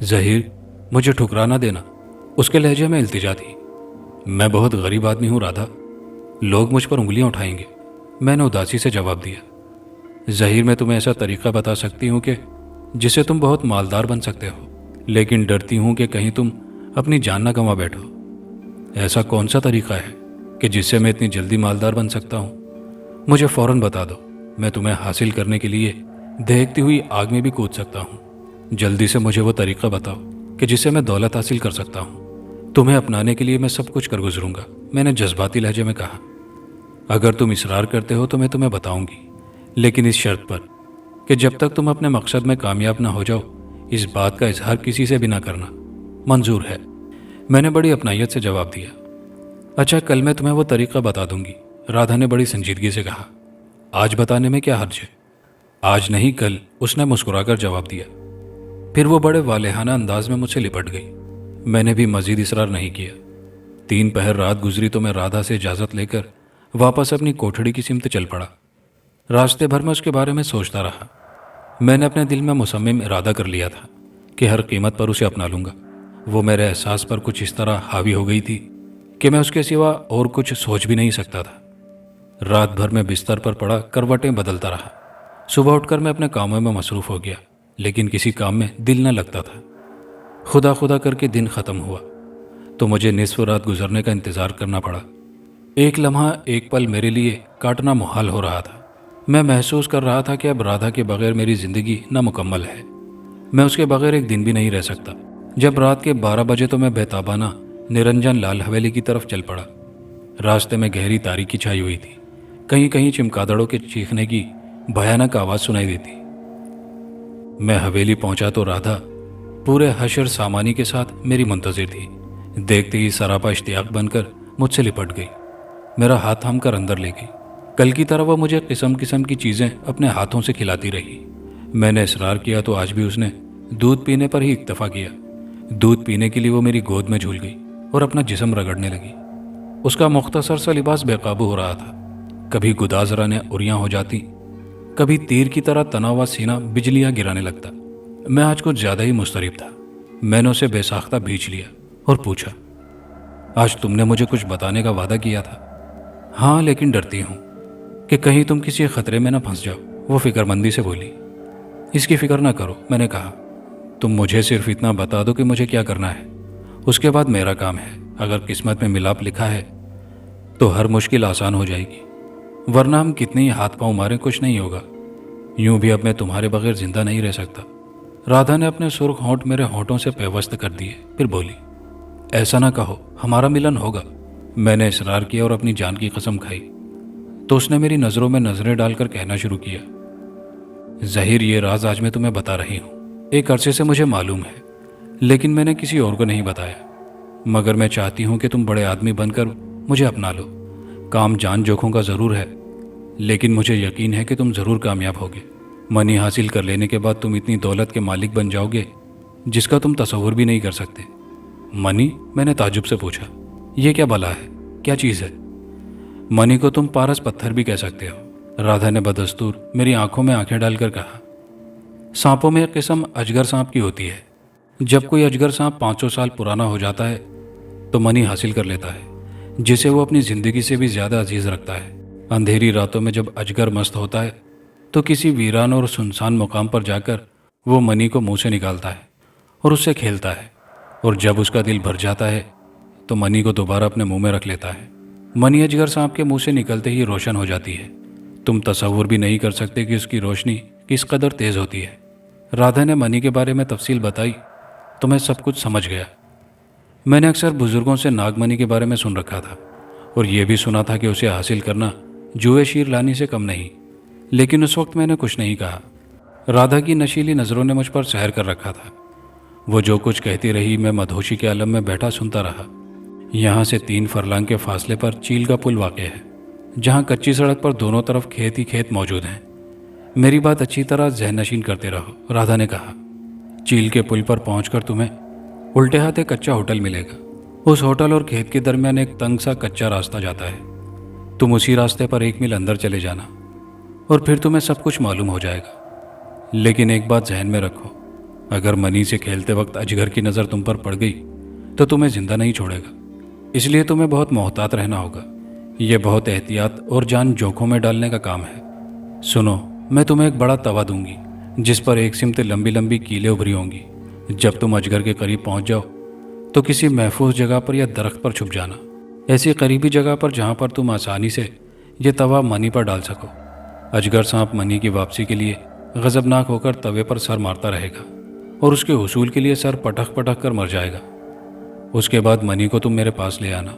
ظہیر، مجھے ٹھکرا نہ دینا، اس کے لہجے میں التجا تھی۔ میں بہت غریب آدمی ہوں رادھا، لوگ مجھ پر انگلیاں اٹھائیں گے، میں نے اداسی سے جواب دیا۔ ظہیر، میں تمہیں ایسا طریقہ بتا سکتی ہوں کہ جس سے تم بہت مالدار بن سکتے ہو، لیکن ڈرتی ہوں کہ کہیں تم اپنی جان نہ گنوا بیٹھو۔ ایسا کون سا طریقہ ہے کہ جس سے میں اتنی جلدی مالدار بن سکتا ہوں؟ مجھے فوراً بتا دو، میں تمہیں حاصل کرنے کے لیے دہکتی ہوئی آگ میں بھی کود سکتا ہوں۔ جلدی سے مجھے وہ طریقہ بتاؤ کہ جس سے میں دولت حاصل کر سکتا ہوں۔ تمہیں اپنانے کے لیے میں سب کچھ کر گزروں گا، میں نے جذباتی لہجے میں کہا۔ اگر تم اصرار کرتے ہو تو میں تمہیں بتاؤں گی، لیکن اس شرط پر کہ جب تک تم اپنے مقصد میں کامیاب نہ ہو جاؤ، اس بات کا اظہار کسی سے بھی نہ کرنا۔ منظور ہے، میں نے بڑی اپنائیت سے جواب دیا۔ اچھا، کل میں تمہیں وہ طریقہ بتا دوں گی، رادھا نے بڑی سنجیدگی سے کہا۔ آج بتانے میں کیا حرج ہے؟ آج نہیں، کل، اس نے مسکرا کر جواب دیا۔ پھر وہ بڑے والہانہ انداز میں مجھ سے لپٹ گئی۔ میں نے بھی مزید اصرار نہیں کیا۔ 3 پہر رات گزری تو میں رادھا سے اجازت لے کر واپس اپنی کوٹھڑی کی سمت چل پڑا۔ راستے بھر میں اس کے بارے میں سوچتا رہا۔ میں نے اپنے دل میں مصمم ارادہ کر لیا تھا کہ ہر قیمت پر اسے اپنا لوں گا۔ وہ میرے احساس پر کچھ اس طرح حاوی ہو گئی تھی کہ میں اس کے سوا اور کچھ سوچ بھی نہیں سکتا تھا۔ رات بھر میں بستر پر پڑا کروٹیں بدلتا رہا۔ صبح اٹھ کر میں اپنے کاموں میں مصروف ہو گیا، لیکن کسی کام میں دل نہ لگتا تھا۔ خدا خدا کر کے دن ختم ہوا تو مجھے نصف رات گزرنے کا انتظار کرنا پڑا۔ ایک لمحہ، ایک پل میرے لیے کاٹنا محال ہو رہا تھا۔ میں محسوس کر رہا تھا کہ اب رادھا کے بغیر میری زندگی نامکمل ہے۔ میں اس کے بغیر ایک دن بھی نہیں رہ سکتا۔ جب رات کے 12 بجے تو میں بیتابانہ نرنجن لال حویلی کی طرف چل پڑا۔ راستے میں گہری تاریکی چھائی ہوئی تھی، کہیں کہیں چمگادڑوں کے چیخنے کی بھیانک آواز سنائی دیتی۔ میں حویلی پہنچا تو رادھا پورے حشر سامانی کے ساتھ میری منتظر تھی۔ دیکھتے ہی سراپا اشتیاق بن کر مجھ سے لپٹ گئی، میرا ہاتھ تھام کر اندر لے گئی۔ کل کی طرح وہ مجھے قسم قسم کی چیزیں اپنے ہاتھوں سے کھلاتی رہی۔ میں نے اصرار کیا تو آج بھی اس نے دودھ پینے پر ہی اکتفا کیا۔ دودھ پینے کے لیے وہ میری گود میں جھول گئی اور اپنا جسم رگڑنے لگی۔ اس کا مختصر سا لباس بے قابو ہو رہا تھا، کبھی گدازرانے اریاں ہو جاتی، کبھی تیر کی طرح تنا ہوا سینہ بجلیاں گرانے لگتا۔ میں آج کچھ زیادہ ہی مضطرب تھا۔ میں نے اسے بے ساختہ بھینچ لیا اور پوچھا، آج تم نے مجھے کچھ بتانے کا وعدہ کیا تھا؟ ہاں، لیکن ڈرتی ہوں کہ کہیں تم کسی خطرے میں نہ پھنس جاؤ، وہ فکر مندی سے بولی۔ اس کی فکر نہ کرو، میں نے کہا، تم مجھے صرف اتنا بتا دو کہ مجھے کیا کرنا ہے، اس کے بعد میرا کام ہے۔ اگر قسمت میں ملاپ لکھا ہے تو ہر مشکل آسان ہو جائے گی، ورنہ ہم کتنے ہی ہاتھ پاؤں مارے کچھ نہیں ہوگا۔ یوں بھی اب میں تمہارے بغیر زندہ نہیں رہ سکتا۔ رادھا نے اپنے سرخ ہونٹ میرے ہونٹوں سے پیوست کر دیے، پھر بولی، ایسا نہ کہو، ہمارا ملن ہوگا۔ میں نے اصرار کیا اور اپنی جان کی قسم کھائی تو اس نے میری نظروں میں نظریں ڈال کر کہنا شروع کیا، ظہیر، یہ راز آج میں تمہیں بتا رہی ہوں۔ ایک عرصے سے مجھے معلوم ہے، لیکن میں نے کسی اور کو نہیں بتایا، مگر میں چاہتی ہوں کہ تم بڑے آدمی بن کر مجھے اپنا لو۔ کام جان جوکھوں کا ضرور ہے، لیکن مجھے یقین ہے کہ تم ضرور کامیاب ہوگے۔ منی حاصل کر لینے کے بعد تم اتنی دولت کے مالک بن جاؤ گے जिसका तुम तसव्वुर भी नहीं कर सकते। मनी? मैंने ताज्जुब से पूछा। ये क्या भला है? क्या चीज़ है? मनी को तुम पारस पत्थर भी कह सकते हो, राधा ने बदस्तूर मेरी आंखों में आंखें डालकर कहा। सांपों में एक किस्म अजगर सांप की होती है। जब कोई अजगर सांप 500 साल पुराना हो जाता है तो मनी हासिल कर लेता है, जिसे वो अपनी ज़िंदगी से भी ज़्यादा अजीज रखता है। अंधेरी रातों में जब अजगर मस्त होता है तो किसी वीरान और सुनसान मुकाम पर जाकर वो मनी को मुंह से निकालता है और उससे खेलता है, और जब उसका दिल भर जाता है तो मनी को दोबारा अपने मुंह में रख लेता है। मनी अजगर सांप के मुंह से निकलते ही रोशन हो जाती है। तुम तसव्वुर भी नहीं कर सकते कि उसकी रोशनी किस कदर तेज़ होती है। राधा ने मनी के बारे में तफसील बताई तो मैं सब कुछ समझ गया। मैंने अक्सर बुजुर्गों से नागमणि के बारे में सुन रखा था और ये भी सुना था कि उसे हासिल करना जुए शीर लानी से कम नहीं, लेकिन उस वक्त मैंने कुछ नहीं कहा। राधा की नशीली नज़रों ने मुझ पर सहर कर रखा था। वो जो कुछ कहती रही मैं मदहोशी के आलम में बैठा सुनता रहा। यहाँ से 3 फरलांग के फासले पर चील का पुल वाक़ है, जहाँ कच्ची सड़क पर दोनों तरफ खेत ही खेत मौजूद हैं। मेरी बात अच्छी तरह ज़हन नशीन करते रहो, राधा ने कहा। चील के पुल पर पहुंचकर तुम्हें उल्टे हाथ एक कच्चा होटल मिलेगा। उस होटल और खेत के दरमियान एक तंग सा कच्चा रास्ता जाता है। तुम उसी रास्ते पर 1 मील अंदर चले जाना और फिर तुम्हें सब कुछ मालूम हो जाएगा। लेकिन एक बात जहन में रखो, अगर मनी से खेलते वक्त अजगर की नज़र तुम पर पड़ गई तो तुम्हें जिंदा नहीं छोड़ेगा। इसलिए तुम्हें बहुत मोहतात रहना होगा। यह बहुत एहतियात और जान जोखों में डालने का काम है। सुनो, मैं तुम्हें एक बड़ा तवा दूंगी जिस पर एक सिमत लंबी लंबी कीलें उभरी होंगी। जब तुम अजगर के करीब पहुंच जाओ तो किसी महफूज जगह पर या दरख्त पर छुप जाना, ऐसी करीबी जगह पर जहां पर तुम आसानी से ये तवा मनी पर डाल सको। अजगर सांप मनी की वापसी के लिए गजबनाक होकर तवे पर सर मारता रहेगा और उसके हुसूल के लिए सर पटक पटक कर मर जाएगा। उसके बाद मनी को तुम मेरे पास ले आना।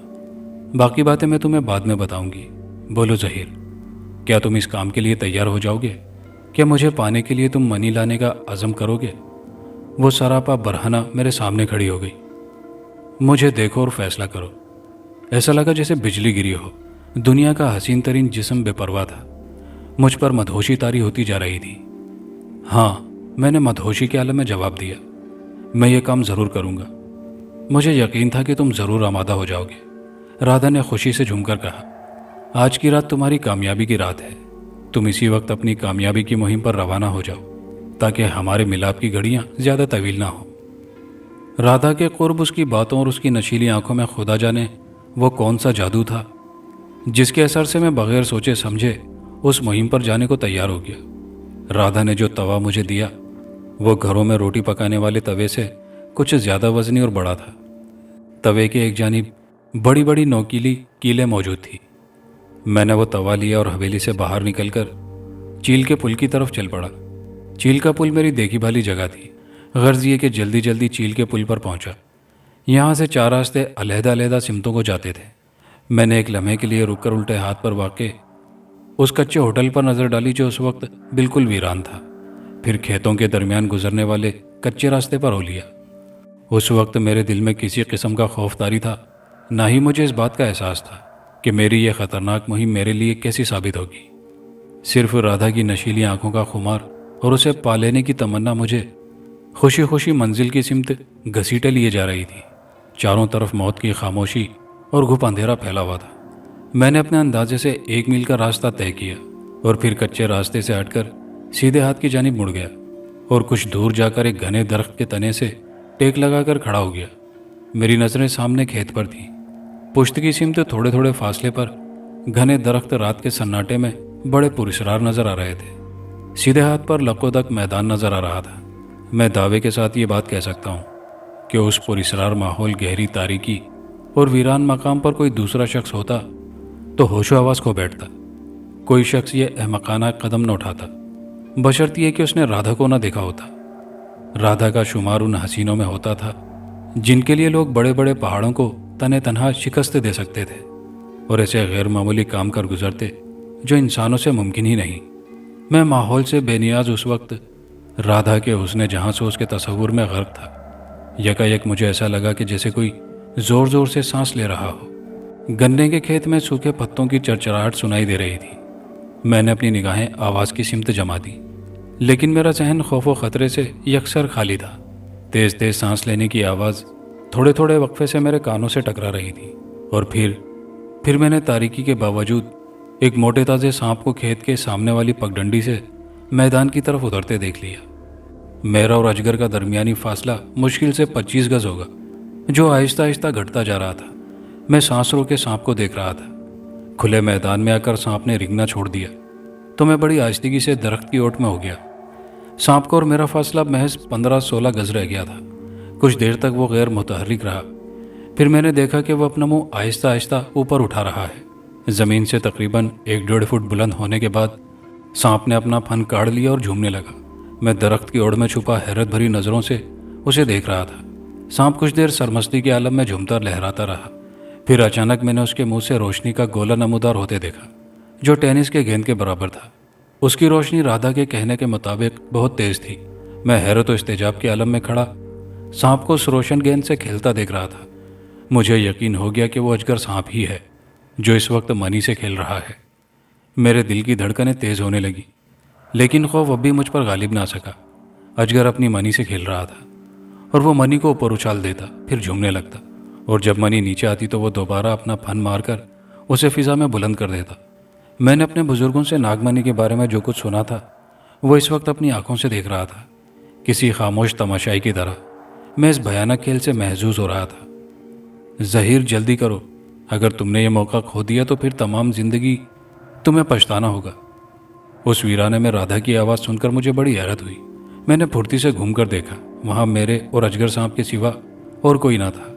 बाकी बातें मैं तुम्हें बाद में बताऊंगी। बोलो ज़हीर, क्या तुम इस काम के लिए तैयार हो जाओगे? क्या मुझे पाने के लिए तुम मनी लाने का अज़म करोगे? वो सरापा बरहना मेरे सामने खड़ी हो गई। मुझे देखो और फैसला करो। ऐसा लगा जैसे बिजली गिरी हो। दुनिया का हसीन तरीन जिस्म बेपरवाह था। मुझ पर मदहोशी तारी होती जा रही थी। हाँ, मैंने मदहोशी के आलम में जवाब दिया। मैं ये काम ज़रूर करूँगा। मुझे यकीन था कि तुम ज़रूर आमादा हो जाओगे, राधा ने खुशी से झूमकर कहा। आज की रात तुम्हारी कामयाबी की रात है। तुम इसी वक्त अपनी कामयाबी की मुहिम पर रवाना हो जाओ ताकि हमारे मिलाप की घड़ियाँ ज़्यादा तवील ना हो। राधा के कुर्ब, उसकी बातों और उसकी नशीली आंखों में खुदा जाने वो कौन सा जादू था जिसके असर से मैं बगैर सोचे समझे उस मुहिम पर जाने को तैयार हो गया। राधा ने जो तवा मुझे दिया वो घरों में रोटी पकाने वाले तवे से कुछ ज़्यादा वजनी और बड़ा था। तवे के एक जानिब बड़ी बड़ी नोकीली कीलें मौजूद थी। मैंने वो तवा लिया और हवेली से बाहर निकलकर चील के पुल की तरफ चल पड़ा। चील का पुल मेरी देखी भाली जगह थी। गर्ज ये कि जल्दी जल्दी चील के पुल पर पहुंचा। यहाँ से 4 रास्ते अलहदा अलहदा सिमतों को जाते थे। मैंने एक लम्हे के लिए रुककर उल्टे हाथ पर वाक़े उस कच्चे होटल पर नज़र डाली जो उस वक्त बिल्कुल वीरान था। फिर खेतों के दरमियान गुजरने वाले कच्चे रास्ते पर हो लिया। उस वक्त मेरे दिल में किसी किस्म का खौफ तारी था, ना ही मुझे इस बात का एहसास था कि मेरी ये ख़तरनाक मुहिम मेरे लिए कैसी साबित होगी। सिर्फ राधा की नशीली आंखों का खुमार और उसे पा लेने की तमन्ना मुझे खुशी खुशी मंजिल की सिमत घसीटे लिए जा रही थी। चारों तरफ मौत की खामोशी और घुप अंधेरा फैला हुआ था। मैंने अपने अंदाजे से 1 मील का रास्ता तय किया और फिर कच्चे रास्ते से हटकर सीधे हाथ की जानिब मुड़ गया और कुछ दूर जाकर एक घने दरख्त के तने से टेक लगाकर खड़ा हो गया। मेरी नज़रें सामने खेत पर थीं। पुश्त की सिमत थोड़े थोड़े फासले पर घने दरख्त रात के सन्नाटे में बड़े पुरस्रार नजर आ रहे थे। सीधे हाथ पर लकोदक मैदान नजर आ रहा था। मैं दावे के साथ ये बात कह सकता हूँ कि उस पुरस्रार माहौल, गहरी तारीकी और वीरान मकाम पर कोई दूसरा शख्स होता तो होशो हवास खो बैठता। कोई शख्स ये अहमकाना कदम न उठाता, बशर्ते कि उसने राधा को न देखा होता। राधा का शुमार उन हसीनों में होता था जिनके लिए लोग बड़े बड़े पहाड़ों को तने तनहा शिकस्त दे सकते थे और ऐसे गैर मामूली काम कर गुजरते जो इंसानों से मुमकिन ही नहीं। मैं माहौल से बेनियाज उस वक्त राधा के हुस्ने जहाँ से उसके तसव्वुर में गर्क था। यकायक मुझे ऐसा लगा कि जैसे कोई ज़ोर ज़ोर से सांस ले रहा हो। गन्ने के खेत में सूखे पत्तों की चरचराहट सुनाई दे रही थी। मैंने अपनी निगाहें आवाज़ की सिमत जमा दी, लेकिन मेरा जहन खौफ व ख़तरे से यकसर खाली था। तेज तेज सांस लेने की आवाज़ थोड़े थोड़े वक्फे से मेरे कानों से टकरा रही थी। और फिर मैंने तारीकी के बावजूद एक मोटे ताजे सांप को खेत के सामने वाली पगडंडी से मैदान की तरफ उतरते देख लिया। मेरा और अजगर का दरमियानी फासला मुश्किल से 25 गज होगा, जो आहिस्ता आहिस्ता घटता जा रहा था। मैं सांस रोके सांप को देख रहा था। खुले मैदान में आकर सांप ने रिंगना छोड़ दिया तो मैं बड़ी आहिस्तगी से दरख्त की ओट में हो गया। सांप को और मेरा फासला महज 15-16 गज रह गया था। कुछ देर तक वो गैर मुतहर्रिक रहा। फिर मैंने देखा कि वो अपना मुंह आहिस्ता आहिस्ता ऊपर उठा रहा है। ज़मीन से तकरीबन 1-1.5 फुट बुलंद होने के बाद सांप ने अपना फन काढ़ लिया और झूमने लगा। मैं दरख्त की ओड़ में छुपा हैरत भरी नज़रों से उसे देख रहा था। सांप कुछ देर सरमस्ती के आलम में झूमता लहराता रहा। फिर अचानक मैंने उसके मुंह से रोशनी का गोला नमूदार होते देखा, जो टेनिस के गेंद के बराबर था। उसकी रोशनी राधा के कहने के मुताबिक बहुत तेज थी। मैं हैरत और इस्तेजाब के आलम में खड़ा सांप को उस रोशन गेंद से खेलता देख रहा था। मुझे यकीन हो गया कि वो अजगर सांप ही है जो इस वक्त मनी से खेल रहा है। मेरे दिल की धड़कनें तेज होने लगी, लेकिन खौफ अब भी मुझ पर गालिब ना सका। अजगर अपनी मनी से खेल रहा था और वो मनी को ऊपर उछाल देता, फिर झूमने लगता, और जब मनी नीचे आती तो वो दोबारा अपना फन मारकर उसे फिजा में बुलंद कर देता। मैंने अपने बुजुर्गों से नागमनी के बारे में जो कुछ सुना था वो इस वक्त अपनी आंखों से देख रहा था, किसी खामोश तमाशाई की तरह। मैं इस भयानक खेल से महजूज हो रहा था। ज़हीर, जल्दी करो, अगर तुमने ये मौका खो दिया तो फिर तमाम ज़िंदगी तुम्हें पछताना होगा। उस वीराने में राधा की आवाज़ सुनकर मुझे बड़ी हैरत हुई। मैंने फुर्ती से घूमकर देखा, वहाँ मेरे और अजगर सांप के सिवा और कोई ना था।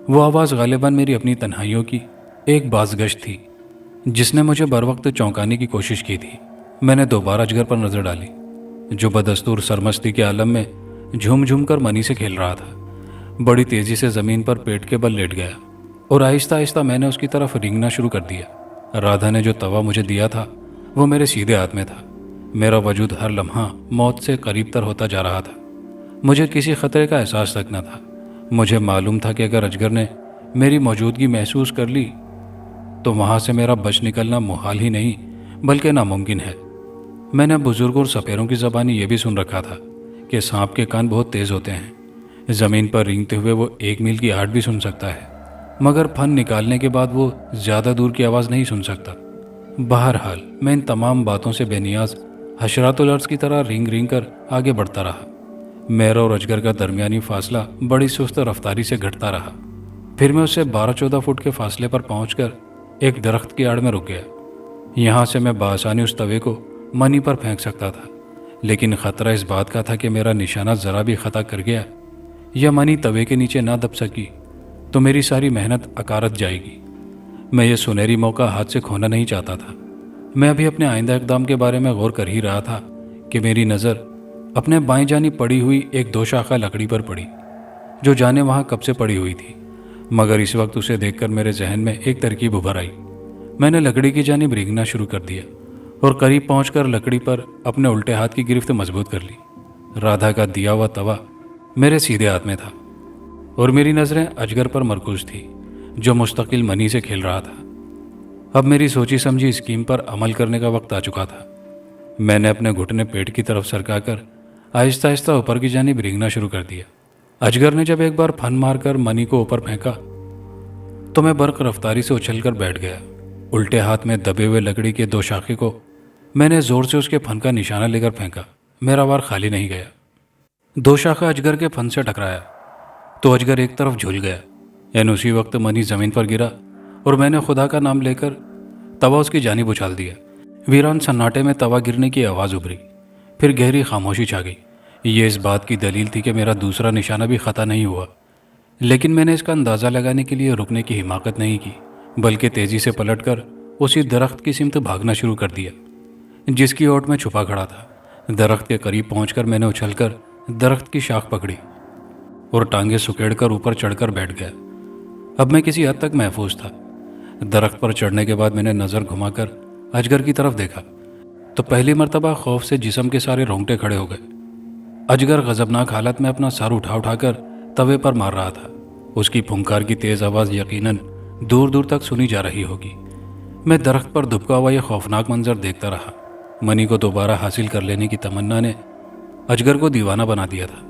वो आवाज़ गालिबन मेरी अपनी तन्हाइयों की एक बाज़गश्त थी जिसने मुझे बर वक्त चौंकाने की कोशिश की थी। मैंने दोबारा अजगर पर नज़र डाली, जो बदस्तूर सरमस्ती के आलम में झूम झूम कर मनी से खेल रहा था। बड़ी तेज़ी से ज़मीन पर पेट के बल लेट गया और आहिस्ता आहिस्ता मैंने उसकी तरफ रेंगना शुरू कर दिया। राधा ने जो तवा मुझे दिया था वो मेरे सीधे हाथ में था। मेरा वजूद हर लम्हा मौत से करीब तर होता जा रहा था। मुझे किसी खतरे का एहसास तक न था। मुझे मालूम था कि अगर अजगर ने मेरी मौजूदगी महसूस कर ली तो वहाँ से मेरा बच निकलना मुहाल ही नहीं बल्कि नामुमकिन है। मैंने बुजुर्गों और सपेरों की ज़बानी ये भी सुन रखा था कि सांप के कान बहुत तेज़ होते हैं। ज़मीन पर रेंगते हुए वो 1 मील की आहट भी सुन सकता है, मगर फन निकालने के बाद वो ज़्यादा दूर की आवाज़ नहीं सुन सकता। बहरहाल मैं इन तमाम बातों से बेनियाज हशरातुल अर्ज़ की तरह रेंग रेंग कर आगे बढ़ता रहा। मेरा और अजगर का दरमियानी फासला बड़ी सुस्त रफ्तारी से घटता रहा। फिर मैं उससे 12-14 फुट के फासले पर पहुंचकर एक दरख्त की आड़ में रुक गया। यहाँ से मैं बासानी उस तवे को मनी पर फेंक सकता था, लेकिन ख़तरा इस बात का था कि मेरा निशाना ज़रा भी ख़ता कर गया या मनी तवे के नीचे ना दब सकी तो मेरी सारी मेहनत अकारत जाएगी। मैं ये सुनहरी मौका हाथ से खोना नहीं चाहता था। मैं अभी अपने आइंदा इक़दाम के बारे में गौर कर ही रहा था कि मेरी नज़र अपने बाएं जानी पड़ी हुई एक 2 शाखा लकड़ी पर पड़ी, जो जाने वहाँ कब से पड़ी हुई थी, मगर इस वक्त उसे देखकर मेरे जहन में एक तरकीब उभर आई। मैंने लकड़ी की जानिब रेंगना शुरू कर दिया और करीब पहुंचकर लकड़ी पर अपने उल्टे हाथ की गिरफ्त मजबूत कर ली। राधा का दिया हुआ तवा मेरे सीधे हाथ में था और मेरी नज़रें अजगर पर मरकूज थी, जो मुस्तकिल मनी से खेल रहा था। अब मेरी सोची समझी स्कीम पर अमल करने का वक्त आ चुका था। मैंने अपने घुटने पेट की तरफ सरकाकर आहिस्ता आहिस्ता ऊपर की जानिब रेंगना शुरू कर दिया। अजगर ने जब एक बार फन मारकर मनी को ऊपर फेंका तो मैं बर्क रफ्तारी से उछलकर बैठ गया। उल्टे हाथ में दबे हुए लकड़ी के 2 शाखे को मैंने जोर से उसके फन का निशाना लेकर फेंका। मेरा वार खाली नहीं गया। 2 शाखा अजगर के फन से टकराया तो अजगर एक तरफ झूल गया। यानी उसी वक्त मनी ज़मीन पर गिरा और मैंने खुदा का नाम लेकर तवा उसकी जानिब उछाल दिया। वीरान सन्नाटे में तवा गिरने की आवाज़ उभरी, फिर गहरी खामोशी छा गई। ये इस बात की दलील थी कि मेरा दूसरा निशाना भी ख़ता नहीं हुआ, लेकिन मैंने इसका अंदाज़ा लगाने के लिए रुकने की हिमाकत नहीं की, बल्कि तेज़ी से पलटकर उसी दरख्त की सिमत भागना शुरू कर दिया जिसकी ओट में छुपा खड़ा था। दरख्त के करीब पहुंचकर मैंने उछलकर दरख्त की शाख पकड़ी और टांगे सुकेड़कर ऊपर चढ़कर बैठ गया। अब मैं किसी हद तक महफूज था। दरख्त पर चढ़ने के बाद मैंने नज़र घुमाकर अजगर की तरफ देखा तो पहली मर्तबा खौफ से जिस्म के सारे रोंगटे खड़े हो गए। अजगर गजबनाक हालत में अपना सर उठाकर तवे पर मार रहा था। उसकी फुंकार की तेज़ आवाज़ यकीनन दूर दूर तक सुनी जा रही होगी। मैं दरख्त पर दुबका हुआ यह खौफनाक मंजर देखता रहा। मनी को दोबारा हासिल कर लेने की तमन्ना ने अजगर को दीवाना बना दिया था।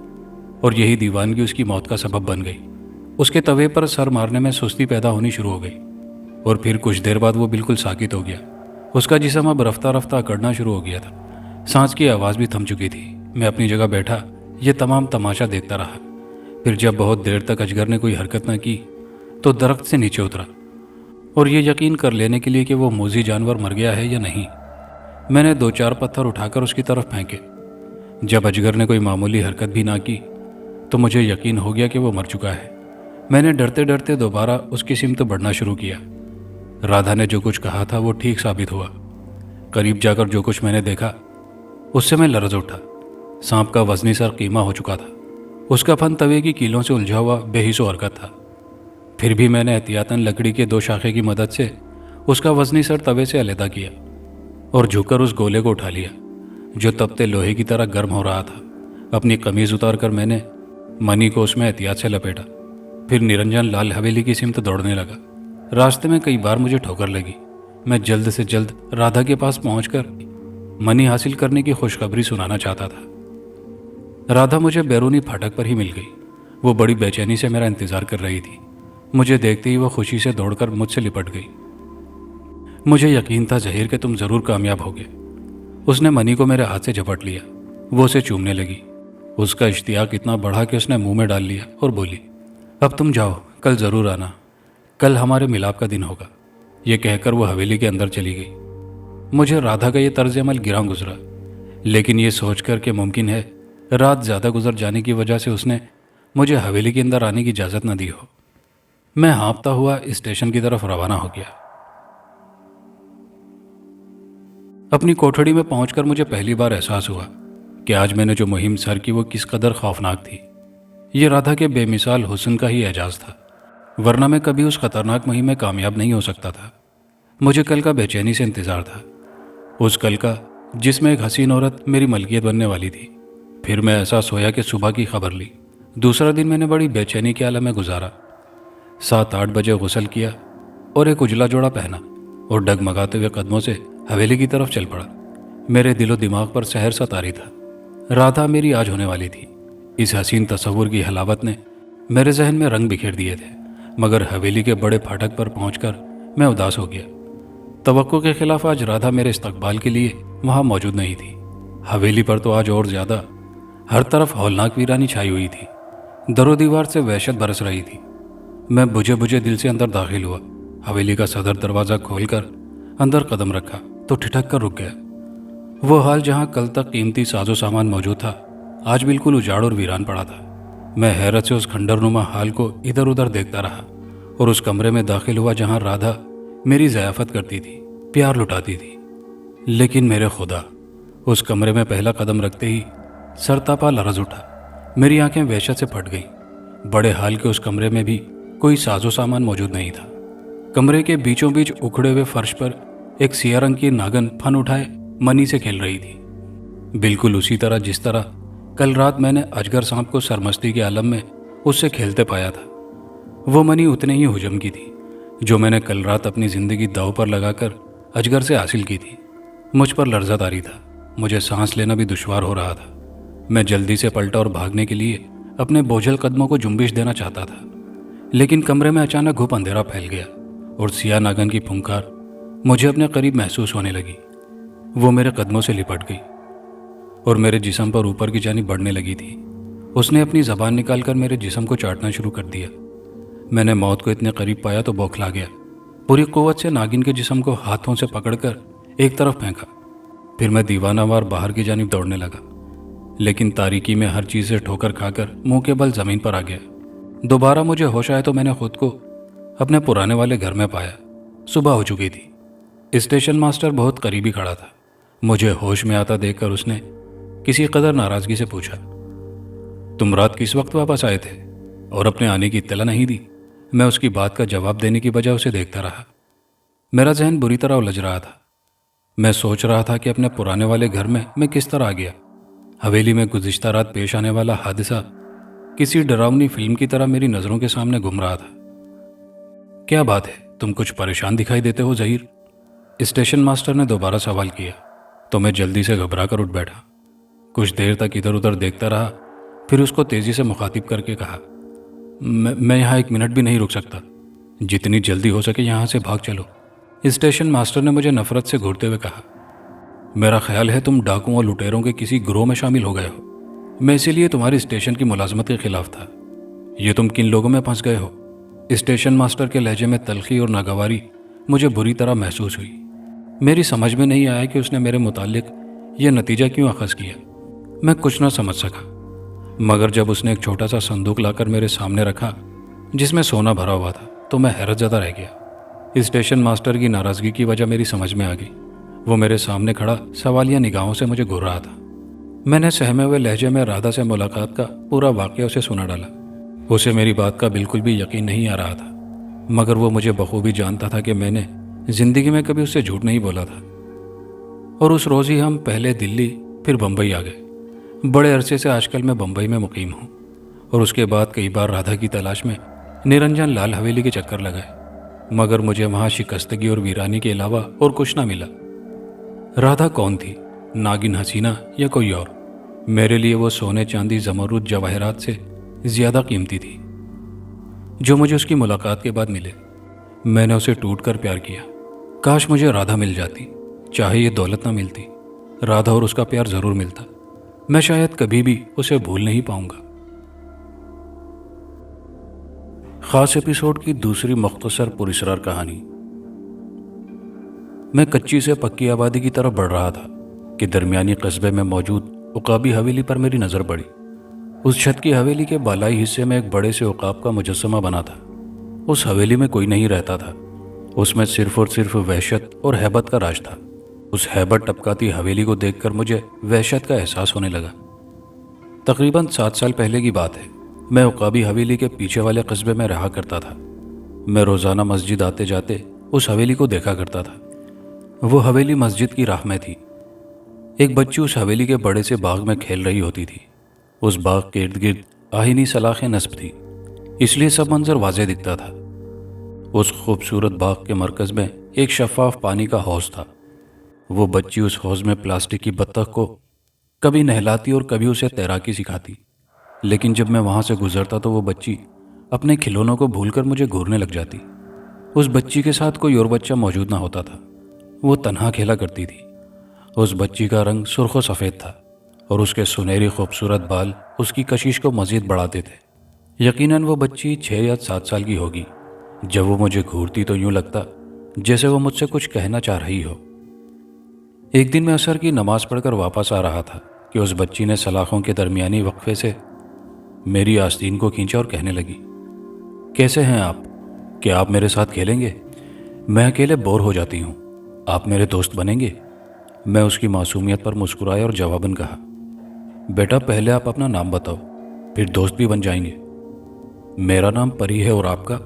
اور یہی دیوانگی اس کی موت کا سبب بن گئی۔ اس کے توے پر سر مارنے میں سستی پیدا ہونی شروع ہو گئی، اور پھر کچھ دیر بعد وہ بالکل ساکت ہو گیا۔ اس کا جسم اب رفتہ رفتہ اکڑنا شروع ہو گیا تھا، سانس کی آواز بھی تھم چکی تھی۔ میں اپنی جگہ بیٹھا یہ تمام تماشا دیکھتا رہا۔ پھر جب بہت دیر تک اجگر نے کوئی حرکت نہ کی تو درخت سے نیچے اترا، اور یہ یقین کر لینے کے لیے کہ وہ موذی جانور مر گیا ہے یا نہیں، میں نے 2-4 پتھر اٹھا کر اس کی طرف پھینکے۔ جب اجگر نے کوئی معمولی حرکت بھی نہ کی تو مجھے یقین ہو گیا کہ وہ مر چکا ہے۔ میں نے ڈرتے ڈرتے دوبارہ اس کی سمت بڑھنا شروع کیا۔ رادھا نے جو کچھ کہا تھا وہ ٹھیک ثابت ہوا۔ قریب جا کر جو کچھ میں نے دیکھا اس سے میں لرز اٹھا۔ سانپ کا وزنی سر قیمہ ہو چکا تھا، اس کا پھن توے کی کیلوں سے الجھا ہوا بے حس و حرکت تھا۔ پھر بھی میں نے احتیاطاً لکڑی کے 2 شاخے کی مدد سے اس کا وزنی سر توے سے علیحدہ کیا اور جھک کر اس گولے کو اٹھا لیا جو تپتے لوہے کی طرح گرم ہو رہا تھا۔ اپنی قمیض اتار کر میں نے منی کو اس میں احتیاط سے لپیٹا، پھر نرنجن لال حویلی کی سمت دوڑنے لگا۔ راستے میں کئی بار مجھے ٹھوکر لگی۔ میں جلد سے جلد رادھا کے پاس پہنچ کر منی حاصل کرنے کی خوشخبری سنانا چاہتا تھا۔ رادھا مجھے بیرونی پھاٹک پر ہی مل گئی۔ وہ بڑی بے چینی سے میرا انتظار کر رہی تھی۔ مجھے دیکھتے ہی وہ خوشی سے دوڑ کر مجھ سے لپٹ گئی۔ مجھے یقین تھا ظہیر کہ تم ضرور کامیاب ہوگے۔ اس نے منی کو میرے ہاتھ سے جھپٹ لیا، وہ اسے چومنے لگی۔ اس کا اشتیاق اتنا بڑھا کہ اس نے منہ میں ڈال لیا اور بولی، اب تم جاؤ، کل ضرور آنا، کل ہمارے ملاپ کا دن ہوگا۔ یہ کہہ کر وہ حویلی کے اندر چلی گئی۔ مجھے رادھا کا یہ طرز عمل گراں گزرا، لیکن یہ سوچ کر کہ ممکن ہے رات زیادہ گزر جانے کی وجہ سے اس نے مجھے حویلی کے اندر آنے کی اجازت نہ دی ہو، میں ہانپتا ہوا اسٹیشن کی طرف روانہ ہو گیا۔ اپنی کوٹھڑی میں پہنچ کر مجھے پہلی بار احساس ہوا کہ آج میں نے جو مہم سر کی وہ کس قدر خوفناک تھی۔ یہ رادھا کے بے مثال حسن کا ہی اعجاز تھا، ورنہ میں کبھی اس خطرناک مہم میں کامیاب نہیں ہو سکتا تھا۔ مجھے کل کا بے چینی سے انتظار تھا، اس کل کا جس میں ایک حسین عورت میری ملکیت بننے والی تھی۔ پھر میں ایسا سویا کہ صبح کی خبر لی۔ دوسرا دن میں نے بڑی بے چینی کے عالم میں گزارا۔ 7-8 بجے غسل کیا اور ایک اجلا جوڑا پہنا اور ڈگمگاتے ہوئے قدموں سے حویلی کی طرف چل پڑا۔ میرے دل و دماغ پر سحر سا طاری تھا۔ رادھا میری آج ہونے والی تھی۔ اس حسین تصور کی حلاوت نے میرے ذہن میں رنگ بکھیر دیے تھے، مگر حویلی کے بڑے پھاٹک پر پہنچ کر میں اداس ہو گیا۔ توقع کے خلاف آج رادھا میرے استقبال کے لیے وہاں موجود نہیں تھی۔ حویلی پر تو آج اور زیادہ ہر طرف ہولناک ویرانی چھائی ہوئی تھی، در و دیوار سے وحشت برس رہی تھی۔ میں بجھے بجھے دل سے اندر داخل ہوا۔ حویلی کا صدر دروازہ کھول کر اندر قدم رکھا تو ٹھٹک کر رک گیا۔ وہ حال جہاں کل تک قیمتی ساز و سامان موجود تھا، آج بالکل اجاڑ اور ویران پڑا تھا۔ میں حیرت سے اس کھنڈر نما حال کو ادھر ادھر دیکھتا رہا اور اس کمرے میں داخل ہوا جہاں رادھا میری ضیافت کرتی تھی، پیار لٹاتی تھی۔ لیکن میرے خدا، اس کمرے میں پہلا قدم رکھتے ہی سر تاپا لرز اٹھا۔ میری آنکھیں وحشت سے پھٹ گئیں۔ بڑے حال کے اس کمرے میں بھی کوئی ساز و سامان موجود نہیں تھا۔ کمرے کے بیچوں بیچ اکھڑے ہوئے فرش پر ایک سیاہ رنگ کی ناگن پھن اٹھائے منی سے کھیل رہی تھی، بالکل اسی طرح جس طرح کل رات میں نے اجگر سانپ کو سرمستی کے عالم میں اس سے کھیلتے پایا تھا۔ وہ منی اتنے ہی حجم کی تھی جو میں نے کل رات اپنی زندگی داؤ پر لگا کر اجگر سے حاصل کی تھی۔ مجھ پر لرزہ طاری تھا، مجھے سانس لینا بھی دشوار ہو رہا تھا۔ میں جلدی سے پلٹا اور بھاگنے کے لیے اپنے بوجھل قدموں کو جنبش دینا چاہتا تھا، لیکن کمرے میں اچانک گھپ اندھیرا پھیل گیا اور سیاہ ناگن کی پھنکار مجھے اپنے قریب محسوس ہونے لگی۔ وہ میرے قدموں سے لپٹ گئی اور میرے جسم پر اوپر کی جانب بڑھنے لگی تھی۔ اس نے اپنی زبان نکال کر میرے جسم کو چاٹنا شروع کر دیا۔ میں نے موت کو اتنے قریب پایا تو بوکھلا گیا۔ پوری قوت سے ناگن کے جسم کو ہاتھوں سے پکڑ کر ایک طرف پھینکا، پھر میں دیوانہ وار باہر کی جانب دوڑنے لگا، لیکن تاریکی میں ہر چیز سے ٹھوکر کھا کر منہ کے بل زمین پر آ گیا۔ دوبارہ مجھے ہوش آیا تو میں نے خود کو اپنے پرانے والے گھر میں پایا۔ صبح ہو چکی تھی۔ اسٹیشن ماسٹر بہت قریبی کھڑا تھا۔ مجھے ہوش میں آتا دیکھ کر اس نے کسی قدر ناراضگی سے پوچھا، تم رات کس وقت واپس آئے تھے اور اپنے آنے کی اطلاع نہیں دی؟ میں اس کی بات کا جواب دینے کی بجائے اسے دیکھتا رہا۔ میرا ذہن بری طرح الجھ رہا تھا۔ میں سوچ رہا تھا کہ اپنے پرانے والے گھر میں کس طرح آ گیا۔ حویلی میں گزشتہ رات پیش آنے والا حادثہ کسی ڈراؤنی فلم کی طرح میری نظروں کے سامنے گھوم رہا تھا۔ کیا بات ہے، تم کچھ پریشان دکھائی دیتے ہو ظہیر؟ اسٹیشن ماسٹر نے دوبارہ سوال کیا تو میں جلدی سے گھبرا کر اٹھ بیٹھا۔ کچھ دیر تک ادھر ادھر دیکھتا رہا، پھر اس کو تیزی سے مخاطب کر کے کہا، میں یہاں 1 منٹ بھی نہیں رک سکتا، جتنی جلدی ہو سکے یہاں سے بھاگ چلو۔ اسٹیشن ماسٹر نے مجھے نفرت سے گھورتے ہوئے کہا، میرا خیال ہے تم ڈاکوؤں اور لٹیروں کے کسی گروہ میں شامل ہو گئے ہو، میں اسی لیے تمہاری اسٹیشن کی ملازمت کے خلاف تھا۔ یہ تم کن لوگوں میں پھنس گئے ہو؟ اسٹیشن ماسٹر کے لہجے میں تلخی اور ناگواری مجھے بری طرح محسوس ہوئی۔ میری سمجھ میں نہیں آیا کہ اس نے میرے متعلق یہ نتیجہ کیوں اخذ کیا۔ میں کچھ نہ سمجھ سکا، مگر جب اس نے ایک چھوٹا سا صندوق لا کر میرے سامنے رکھا جس میں سونا بھرا ہوا تھا تو میں حیرت زدہ رہ گیا۔ اسٹیشن ماسٹر کی ناراضگی کی وجہ میری سمجھ میں آ گئی۔ وہ میرے سامنے کھڑا سوالیہ نگاہوں سے مجھے گھور رہا تھا۔ میں نے سہمے ہوئے لہجے میں رادھا سے ملاقات کا پورا واقعہ اسے سنا ڈالا۔ اسے میری بات کا بالکل بھی یقین نہیں آ رہا تھا، مگر وہ مجھے بخوبی جانتا تھا کہ میں نے زندگی میں کبھی اس سے جھوٹ نہیں بولا تھا۔ اور اس روز ہی ہم پہلے دلی پھر بمبئی آ گئے۔ بڑے عرصے سے آج کل میں بمبئی میں مقیم ہوں، اور اس کے بعد کئی بار رادھا کی تلاش میں نرنجن لال حویلی کے چکر لگائے، مگر مجھے وہاں شکستگی اور ویرانی کے علاوہ اور کچھ نہ ملا۔ رادھا کون تھی؟ ناگن حسینہ یا کوئی اور؟ میرے لیے وہ سونے چاندی زمرد جواہرات سے زیادہ قیمتی تھی جو مجھے اس کی ملاقات کے بعد ملے۔ میں نے اسے ٹوٹ کر پیار کیا۔ کاش مجھے رادھا مل جاتی، چاہے یہ دولت نہ ملتی، رادھا اور اس کا پیار ضرور ملتا۔ میں شاید کبھی بھی اسے بھول نہیں پاؤں گا۔ خاص ایپیسوڈ کی دوسری مختصر پراسرار کہانی۔ میں کچی سے پکی آبادی کی طرف بڑھ رہا تھا کہ درمیانی قصبے میں موجود عقابی حویلی پر میری نظر پڑی۔ اس چھت کی حویلی کے بالائی حصے میں ایک بڑے سے عقاب کا مجسمہ بنا تھا۔ اس حویلی میں کوئی نہیں رہتا تھا، اس میں صرف اور صرف وحشت اور ہیبت کا راج تھا۔ اس ہیبت ٹپکاتی حویلی کو دیکھ کر مجھے وحشت کا احساس ہونے لگا۔ تقریباً 7 سال پہلے کی بات ہے۔ میں عقابی حویلی کے پیچھے والے قصبے میں رہا کرتا تھا۔ میں روزانہ مسجد آتے جاتے اس حویلی کو دیکھا کرتا تھا۔ وہ حویلی مسجد کی راہ میں تھی۔ ایک بچی اس حویلی کے بڑے سے باغ میں کھیل رہی ہوتی تھی۔ اس باغ کے ارد گرد آہنی سلاخیں نصب تھی، اس لیے سب منظر واضح دکھتا تھا۔ اس خوبصورت باغ کے مرکز میں ایک شفاف پانی کا حوض تھا۔ وہ بچی اس حوض میں پلاسٹک کی بطخ کو کبھی نہلاتی اور کبھی اسے تیراکی سکھاتی، لیکن جب میں وہاں سے گزرتا تو وہ بچی اپنے کھلونوں کو بھول کر مجھے گھورنے لگ جاتی۔ اس بچی کے ساتھ کوئی اور بچہ موجود نہ ہوتا تھا، وہ تنہا کھیلا کرتی تھی۔ اس بچی کا رنگ سرخ و سفید تھا اور اس کے سنہری خوبصورت بال اس کی کشش کو مزید بڑھاتے تھے۔ یقیناً وہ بچی 6 یا 7 سال کی ہوگی۔ جب وہ مجھے گھورتی تو یوں لگتا جیسے وہ مجھ سے کچھ کہنا چاہ رہی ہو۔ ایک دن میں عصر کی نماز پڑھ کر واپس آ رہا تھا کہ اس بچی نے سلاخوں کے درمیانی وقفے سے میری آستین کو کھینچا اور کہنے لگی، کیسے ہیں آپ؟ کیا آپ میرے ساتھ کھیلیں گے؟ میں اکیلے بور ہو جاتی ہوں، آپ میرے دوست بنیں گے؟ میں اس کی معصومیت پر مسکرایا اور جواباً کہا، بیٹا پہلے آپ اپنا نام بتاؤ، پھر دوست بھی بن جائیں گے۔ میرا نام پری ہے، اور آپ کا؟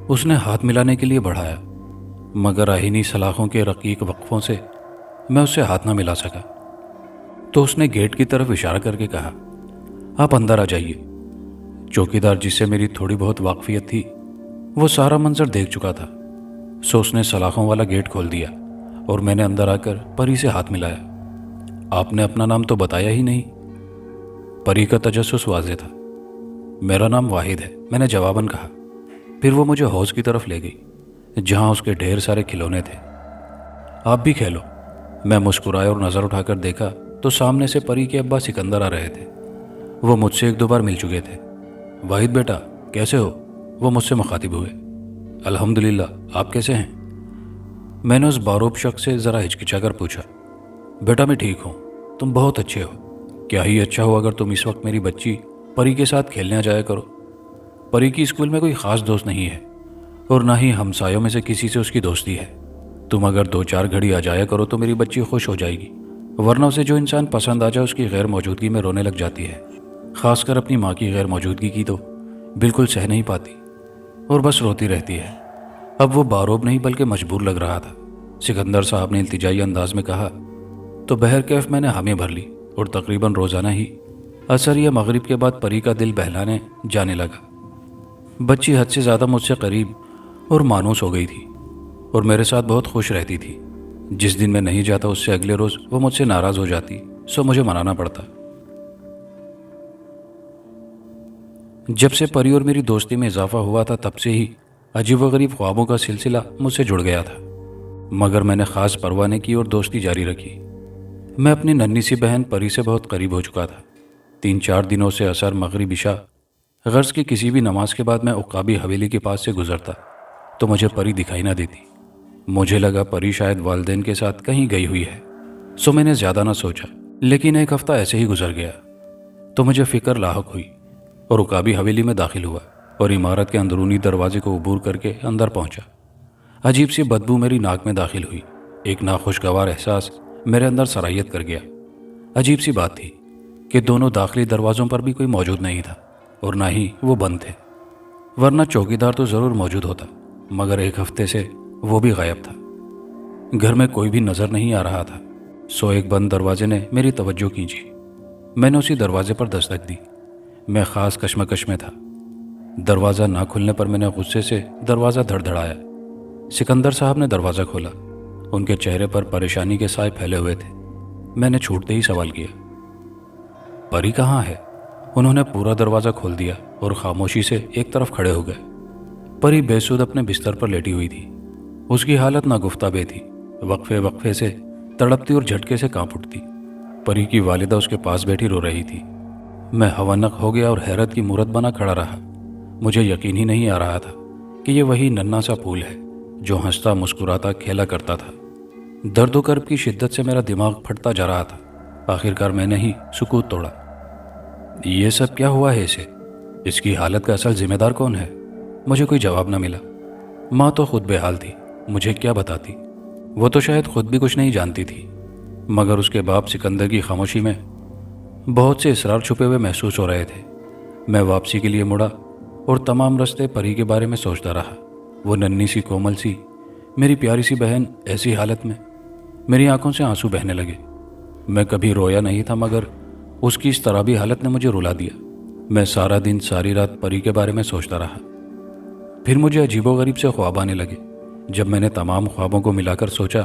اس نے ہاتھ ملانے کے لیے بڑھایا، مگر آہنی سلاخوں کے رقیق وقفوں سے میں اس سے ہاتھ نہ ملا سکا۔ تو اس نے گیٹ کی طرف اشارہ کر کے کہا، آپ اندر آ جائیے۔ چوکیدار جس سے میری تھوڑی بہت واقفیت تھی وہ سارا منظر دیکھ چکا تھا، سو اس نے سلاخوں والا گیٹ کھول دیا اور میں نے اندر آ کر پری سے ہاتھ ملایا۔ آپ نے اپنا نام تو بتایا ہی نہیں۔ پری کا تجسس واضح تھا۔ میرا نام واحد ہے، میں نے جواباً کہا۔ پھر وہ مجھے حوض کی طرف لے گئی جہاں اس کے ڈھیر سارے کھلونے تھے۔ آپ بھی کھیلو۔ میں مسکرایا اور نظر اٹھا کر دیکھا تو سامنے سے پری کے ابا سکندر آ رہے تھے۔ وہ مجھ سے 1-2 بار مل چکے تھے۔ واحد بیٹا کیسے ہو؟ وہ مجھ سے مخاطب ہوئے۔ الحمدللہ، آپ کیسے ہیں؟ میں نے اس باروب شخص سے ذرا ہچکچا کر پوچھا۔ بیٹا میں ٹھیک ہوں، تم بہت اچھے ہو۔ کیا ہی اچھا ہو اگر تم اس وقت میری بچی پری کے ساتھ کھیلنے آ جایا کرو۔ پری کی اسکول میں کوئی خاص دوست نہیں ہے اور نہ ہی ہمسایوں میں سے کسی سے اس کی دوستی ہے۔ تم اگر 2-4 گھڑی آ جایا کرو تو میری بچی خوش ہو جائے گی، ورنہ اسے جو انسان پسند آ جائے اس کی غیر موجودگی میں رونے لگ جاتی ہے، خاص کر اپنی ماں کی غیر موجودگی کی تو بالکل سہ نہیں پاتی اور بس روتی رہتی ہے۔ اب وہ باروب نہیں بلکہ مجبور لگ رہا تھا۔ سکندر صاحب نے التجائی انداز میں کہا تو بہرکیف میں نے حامی بھر لی اور تقریباً روزانہ ہی عصر یا مغرب کے بعد پری کا دل بہلانے جانے لگا۔ بچی حد سے زیادہ مجھ سے قریب اور مانوس ہو گئی تھی اور میرے ساتھ بہت خوش رہتی تھی۔ جس دن میں نہیں جاتا اس سے اگلے روز وہ مجھ سے ناراض ہو جاتی، سو مجھے منانا پڑتا۔ जब से परी और मेरी दोस्ती में इजाफा हुआ था तब से ही अजीब व गरीब ख्वाबों का सिलसिला मुझसे जुड़ गया था, मगर मैंने ख़ास परवाह नहीं की और दोस्ती जारी रखी। मैं अपनी नन्ही सी बहन परी से बहुत करीब हो चुका था। 3-4 दिनों से असर, मगरिब, इशा, गर्ज की किसी भी नमाज के बाद मैं उकाबी हवेली के पास से गुजरता तो मुझे परी दिखाई ना देती। मुझे लगा परी शायद वालिदैन के साथ कहीं गई हुई है, सो मैंने ज़्यादा ना सोचा। लेकिन एक हफ्ता ऐसे ही गुजर गया तो मुझे फ़िक्र लाहक हुई और उकाबी हवेली में दाखिल हुआ और इमारत के अंदरूनी दरवाजे को अबूर करके अंदर पहुंचा। अजीब सी बदबू मेरी नाक में दाखिल हुई। एक नाखुशगवार एहसास मेरे अंदर सरायत कर गया। अजीब सी बात थी कि दोनों दाखिली दरवाज़ों पर भी कोई मौजूद नहीं था और ना ही वो बंद थे, वरना चौकीदार तो ज़रूर मौजूद होता, मगर एक हफ्ते से वो भी गायब था। घर में कोई भी नज़र नहीं आ रहा था, सो एक बंद दरवाजे ने मेरी तवज्जो खींची। मैंने उसी दरवाजे पर दस्तक दी। मैं ख़ास कश्मकश में था। दरवाज़ा ना खुलने पर मैंने गुस्से से दरवाज़ा धड़धड़ाया। सिकंदर साहब ने दरवाज़ा खोला। उनके चेहरे पर परेशानी के साए फैले हुए थे। मैंने छूटते ही सवाल किया, परी कहाँ है? उन्होंने पूरा दरवाज़ा खोल दिया और खामोशी से एक तरफ खड़े हो गए। परी बेसुध अपने बिस्तर पर लेटी हुई थी। उसकी हालत नागुफ्ताबे थी। वक्फे वक्फे से तड़पती और झटके से कांप उठती। परी की वालिदा उसके पास बैठी रो रही थी। मैं हवानक हो गया और हैरत की मूरत बना खड़ा रहा। मुझे यकीन ही नहीं आ रहा था कि ये वही नन्हा सा फूल है जो हंसता मुस्कुराता खेला करता था। दर्द कर्ब की शिद्दत से मेरा दिमाग फटता जा रहा था। आखिरकार मैंने ही सुकूत तोड़ा। ये सब क्या हुआ है इसे? इसकी हालत का असल जिम्मेदार कौन है? मुझे कोई जवाब न मिला। माँ तो खुद बेहाल थी, मुझे क्या बताती। वो तो शायद खुद भी कुछ नहीं जानती थी, मगर उसके बाप सिकंदर की खामोशी में बहुत से इसरार छुपे हुए महसूस हो रहे थे। मैं वापसी के लिए मुड़ा और तमाम रास्ते परी के बारे में सोचता रहा। वो नन्ही सी, कोमल सी, मेरी प्यारी सी बहन ऐसी हालत में। मेरी आंखों से आंसू बहने लगे। मैं कभी रोया नहीं था, मगर उसकी इस तरह भी हालत ने मुझे रुला दिया। मैं सारा दिन सारी रात परी के बारे में सोचता रहा। फिर मुझे अजीबोगरीब से ख्वाब आने लगे। जब मैंने तमाम ख्वाबों को मिलाकर सोचा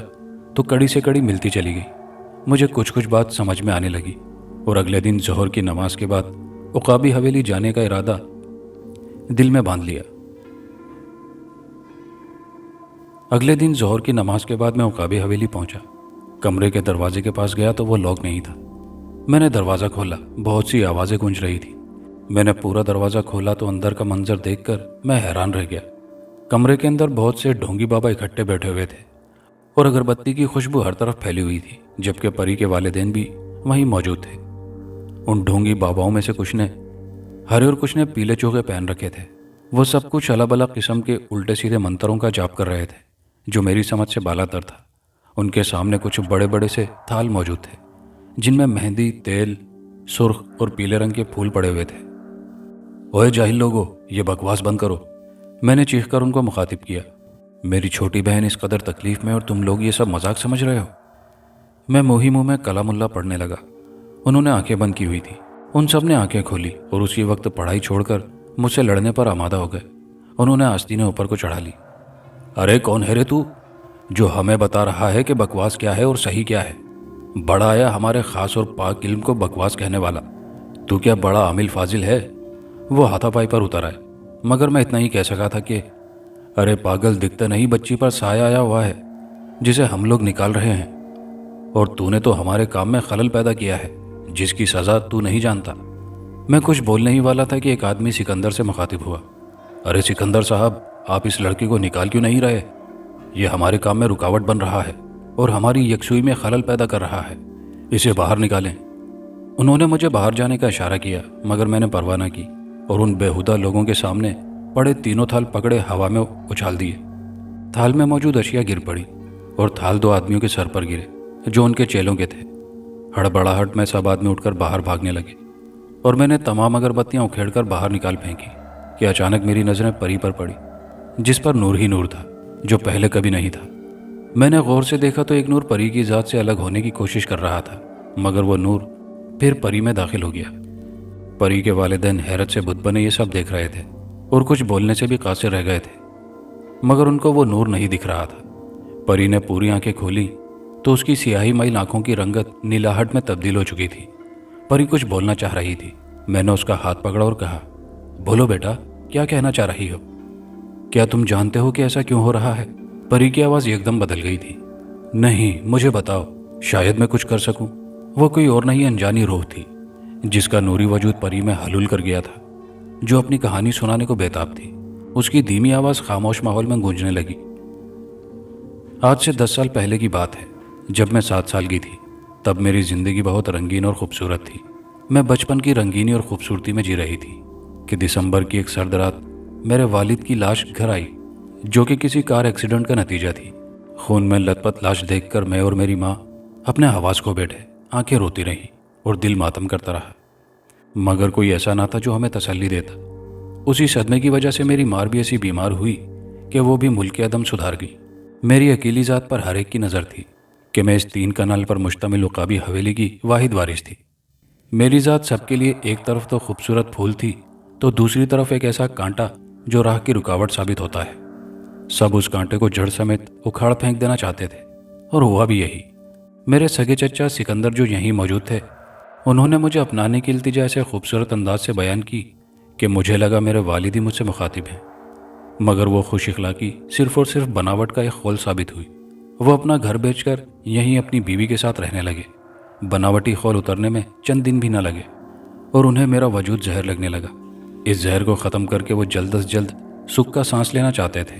तो कड़ी से कड़ी मिलती चली गई। मुझे कुछ कुछ बात समझ में आने लगी और अगले दिन ज़ोहर की नमाज के बाद उकाबी हवेली जाने का इरादा दिल में बांध लिया। अगले दिन ज़ोहर की नमाज के बाद मैं उकाबी हवेली पहुंचा। कमरे के दरवाजे के पास गया तो वो लॉक नहीं था। मैंने दरवाज़ा खोला। बहुत सी आवाज़ें गूंज रही थी। मैंने पूरा दरवाज़ा खोला तो अंदर का मंजर देखकर मैं हैरान रह गया। कमरे के अंदर बहुत से ढोंगी बाबा इकट्ठे बैठे हुए थे और अगरबत्ती की खुशबू हर तरफ फैली हुई थी, जबकि परी के वालिदैन भी वहीं मौजूद थे। उन ढोंगी बाबाओं में से कुछ ने हरे और कुछ ने पीले चोगे पहन रखे थे। वो सब कुछ अलग अलग किस्म के उल्टे सीधे मंत्रों का जाप कर रहे थे, जो मेरी समझ से बालातर था। उनके सामने कुछ बड़े बड़े से थाल मौजूद थे, जिनमें मेहंदी, तेल, सुर्ख और पीले रंग के फूल पड़े हुए थे। ओए जाहिल लोगो, ये बकवास बंद करो, मैंने चीखकर उनको मुखातिब किया। मेरी छोटी बहन इस कदर तकलीफ में और तुम लोग ये सब मजाक समझ रहे हो? मैं मुंह ही मुंह में कलामुल्ला पढ़ने लगा। उन्होंने आंखें बंद की हुई थी। उन सब ने आंखें खोली और उसी वक्त पढ़ाई छोड़कर मुझसे लड़ने पर आमादा हो गए। उन्होंने आस्तीनें ऊपर को चढ़ा ली। अरे कौन है रे तू, जो हमें बता रहा है कि बकवास क्या है और सही क्या है? बड़ा आया हमारे खास और पाक इल्म को बकवास कहने वाला। तू क्या बड़ा आमिल फाजिल है? वो हाथापाई पर उतर आए, मगर मैं इतना ही कह सका था कि अरे पागल, दिखता नहीं बच्ची पर साया आया हुआ है जिसे हम लोग निकाल रहे हैं, और तूने तो हमारे काम में खलल पैदा किया है जिसकी सज़ा तू नहीं जानता। मैं कुछ बोलने ही वाला था कि एक आदमी सिकंदर से मुखातिब हुआ। अरे सिकंदर साहब, आप इस लड़की को निकाल क्यों नहीं रहे? ये हमारे काम में रुकावट बन रहा है और हमारी यकसुई में खलल पैदा कर रहा है। इसे बाहर निकालें। उन्होंने मुझे बाहर जाने का इशारा किया, मगर मैंने परवाह न की और उन बेहुदा लोगों के सामने पड़े तीनों थाल पकड़े हवा में उछाल दिए। थाल में मौजूद अशिया गिर पड़ी और थाल 2 आदमियों के सर पर गिरे जो उनके चेलों के थे। हड़बड़ाहट में सब आदमी उठकर बाहर भागने लगे और मैंने तमाम अगरबत्तियां उखेड़कर बाहर निकाल फेंकी कि अचानक मेरी नज़रें परी पर पड़ी, जिस पर नूर ही नूर था जो पहले कभी नहीं था। मैंने गौर से देखा तो एक नूर परी की ज़ात से अलग होने की कोशिश कर रहा था, मगर वो नूर फिर परी में दाखिल हो गया। परी के वालिदैन हैरत से बुत बने ये सब देख रहे थे और कुछ बोलने से भी कासिर रह गए थे, मगर उनको वो नूर नहीं दिख रहा था। परी ने पूरी आंखें खोली तो उसकी सियाही माइल आंखों की रंगत नीलाहट में तब्दील हो चुकी थी। परी कुछ बोलना चाह रही थी। मैंने उसका हाथ पकड़ा और कहा, بولو بیٹا، کیا کہنا چاہ رہی ہو؟ کیا تم جانتے ہو کہ ایسا کیوں ہو رہا ہے؟ پری کی آواز ایک دم بدل گئی تھی۔ نہیں، مجھے بتاؤ، شاید میں کچھ کر سکوں۔ وہ کوئی اور نہیں انجانی روح تھی جس کا نوری وجود پری میں حلول کر گیا تھا، جو اپنی کہانی سنانے کو بےتاب تھی۔ اس کی دھیمی آواز خاموش ماحول میں گونجنے لگی۔ آج سے 10 سال پہلے کی بات ہے، جب میں 7 سال کی تھی۔ تب میری زندگی بہت رنگین اور خوبصورت تھی۔ میں بچپن کی رنگینی اور خوبصورتی میں جی رہی تھی کہ دسمبر کی ایک سرد رات میرے والد کی لاش گھر آئی، جو کہ کسی کار ایکسیڈنٹ کا نتیجہ تھی۔ خون میں لت پت لاش دیکھ کر میں اور میری ماں اپنے حواس کھو بیٹھے، آنکھیں روتی رہیں اور دل ماتم کرتا رہا، مگر کوئی ایسا نہ تھا جو ہمیں تسلی دیتا۔ اسی صدمے کی وجہ سے میری ماں بھی ایسی بیمار ہوئی کہ وہ بھی ملک عدم سدھار گئی۔ میری اکیلی ذات پر ہر ایک کی نظر تھی کہ میں اس 3 کنال پر مشتمل عقابی حویلی کی واحد وارث تھی۔ میری ذات سب کے لیے ایک طرف تو خوبصورت پھول تھی، تو دوسری طرف ایک ایسا کانٹا جو راہ کی رکاوٹ ثابت ہوتا ہے۔ سب اس کانٹے کو جڑ سمیت اکھاڑ پھینک دینا چاہتے تھے، اور ہوا بھی یہی۔ میرے سگے چچا سکندر جو یہیں موجود تھے، انہوں نے مجھے اپنانے کی التجا ایسے خوبصورت انداز سے بیان کی کہ مجھے لگا میرے والد ہی مجھ سے مخاطب ہیں، مگر وہ خوش اخلاقی صرف اور صرف بناوٹ کا ایک خول ثابت ہوئی۔ وہ اپنا گھر بیچ کر یہیں اپنی بیوی کے ساتھ رہنے لگے۔ بناوٹی خول اترنے میں چند دن بھی نہ لگے اور انہیں میرا وجود زہر لگنے لگا۔ اس زہر کو ختم کر کے وہ جلد از جلد سکھ کا سانس لینا چاہتے تھے۔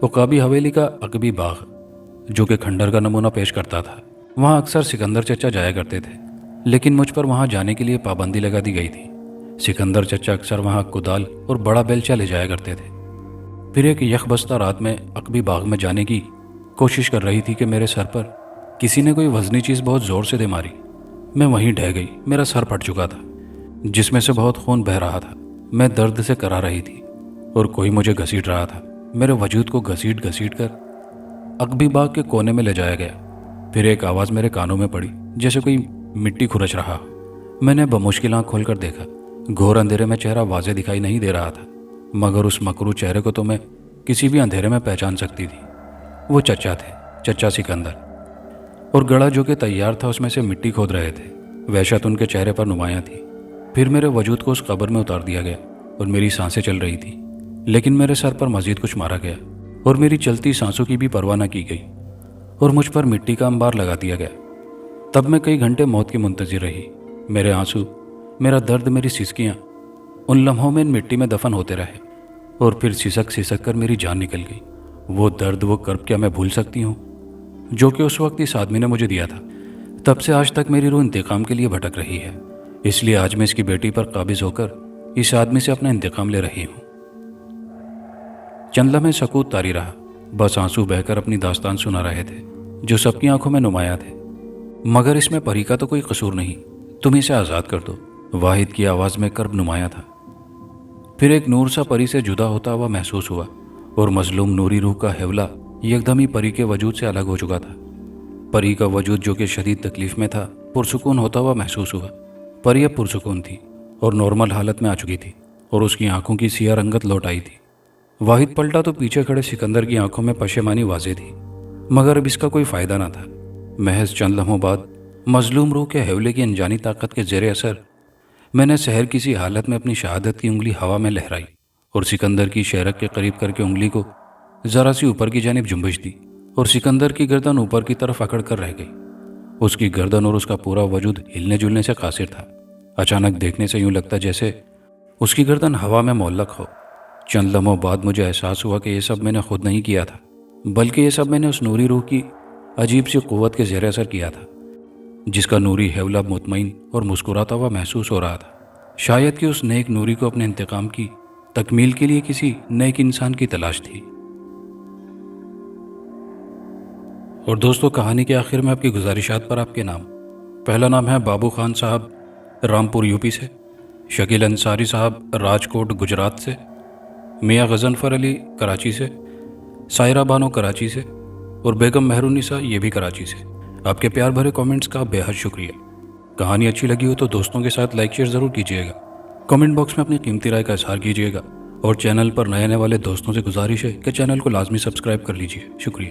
عقابی حویلی کا عقبی باغ، جو کہ کھنڈر کا نمونہ پیش کرتا تھا، وہاں اکثر سکندر چچا جایا کرتے تھے، لیکن مجھ پر وہاں جانے کے لیے پابندی لگا دی گئی تھی۔ سکندر چچا اکثر وہاں کدال اور بڑا بیلچہ لے جایا کرتے تھے۔ پھر ایک یخ بستہ رات میں عقبی باغ میں جانے کی کوشش کر رہی تھی کہ میرے سر پر کسی نے کوئی وزنی چیز بہت زور سے دے ماری۔ میں وہیں ڈھہ گئی۔ میرا سر پھٹ چکا تھا، جس میں سے بہت خون بہہ رہا تھا۔ میں درد سے کرا رہی تھی اور کوئی مجھے گھسیٹ رہا تھا۔ میرے وجود کو گھسیٹ گھسیٹ کر عقبی باغ کے کونے میں لے جایا گیا۔ پھر ایک آواز میرے کانوں میں پڑی، جیسے کوئی مٹی کھرچ رہا۔ میں نے بمشکل آنکھ کھول کر دیکھا۔ گھور اندھیرے میں چہرہ واضح دکھائی نہیں دے رہا تھا، مگر اس مکروہ چہرے کو تو میں کسی بھی اندھیرے میں پہچان سکتی تھی۔ وہ چچا تھے، چچا سکندر، اور گڑھا جو کہ تیار تھا اس میں سے مٹی کھود رہے تھے۔ وحشت ان کے چہرے پر نمایاں تھی۔ پھر میرے وجود کو اس قبر میں اتار دیا گیا اور میری سانسیں چل رہی تھیں، لیکن میرے سر پر مزید کچھ مارا گیا اور میری چلتی سانسوں کی بھی پرواہ نہ کی گئی اور مجھ پر مٹی کا انبار لگا دیا گیا۔ تب میں کئی گھنٹے موت کی منتظر رہی۔ میرے آنسو، میرا درد، میری سسکیاں ان لمحوں میں ان مٹی میں دفن ہوتے رہے، اور پھر سسک سسک کر میری جان نکل گئی۔ وہ درد، وہ کرب کیا میں بھول سکتی ہوں جو کہ اس وقت اس آدمی نے مجھے دیا تھا؟ تب سے آج تک میری روح انتقام کے لیے بھٹک رہی ہے، اس لیے آج میں اس کی بیٹی پر قابض ہو کر اس آدمی سے اپنا انتقام لے رہی ہوں۔ چند لمحے سکوت طاری رہا، بس آنسو بہہ کر اپنی داستان سنا رہے تھے جو سب کی آنکھوں میں نمایاں تھے۔ مگر اس میں پری کا تو کوئی قصور نہیں، تم اسے آزاد کر دو، واحد کی آواز میں کرب نمایاں تھا۔ پھر ایک نور سا پری سے جدا ہوتا ہوا محسوس ہوا، اور مظلوم نوری روح کا حولہ یکدم ہی پری کے وجود سے الگ ہو چکا تھا۔ پری کا وجود جو کہ شدید تکلیف میں تھا، پرسکون ہوتا ہوا محسوس ہوا۔ پری اب پرسکون تھی اور نارمل حالت میں آ چکی تھی، اور اس کی آنکھوں کی سیاہ رنگت لوٹ آئی تھی۔ واحد پلٹا تو پیچھے کھڑے سکندر کی آنکھوں میں پشیمانی واضح تھی، مگر اب اس کا کوئی فائدہ نہ تھا۔ محض چند لمحوں بعد مظلوم روح کے حولے کی انجانی طاقت کے زیر اثر میں نے سحر کسی حالت میں اپنی شہادت کی انگلی ہوا میں لہرائی اور سکندر کی شہرک کے قریب کر کے انگلی کو ذرا سی اوپر کی جانب جنبش دی، اور سکندر کی گردن اوپر کی طرف اکڑ کر رہ گئی۔ اس کی گردن اور اس کا پورا وجود ہلنے جلنے سے قاصر تھا۔ اچانک دیکھنے سے یوں لگتا جیسے اس کی گردن ہوا میں معلق ہو۔ چند لمحوں بعد مجھے احساس ہوا کہ یہ سب میں نے خود نہیں کیا تھا، بلکہ یہ سب میں نے اس نوری روح کی عجیب سی قوت کے زیر اثر کیا تھا، جس کا نوری حولہ مطمئن اور مسکراتا ہوا محسوس ہو رہا تھا۔ شاید کہ اس نیک نوری کو اپنے انتقام کی تکمیل کے لیے کسی نیک انسان کی تلاش تھی۔ اور دوستو، کہانی کے آخر میں آپ کی گزارشات پر آپ کے نام۔ پہلا نام ہے بابو خان صاحب، رامپور یوپی سے، شکیل انصاری صاحب، راجکوٹ گجرات سے، میاں غضنفر علی کراچی سے، سائرہ بانو کراچی سے، اور بیگم مہرونسا یہ بھی کراچی سے۔ آپ کے پیار بھرے کامنٹس کا بے حد شکریہ۔ کہانی اچھی لگی ہو تو دوستوں کے ساتھ لائک شیئر ضرور کیجیے گا، کامنٹ باکس میں اپنی قیمتی رائے کا اظہار کیجیے گا، اور چینل پر نئے آنے والے دوستوں سے گزارش ہے کہ چینل کو لازمی سبسکرائب کر لیجیے۔ شکریہ۔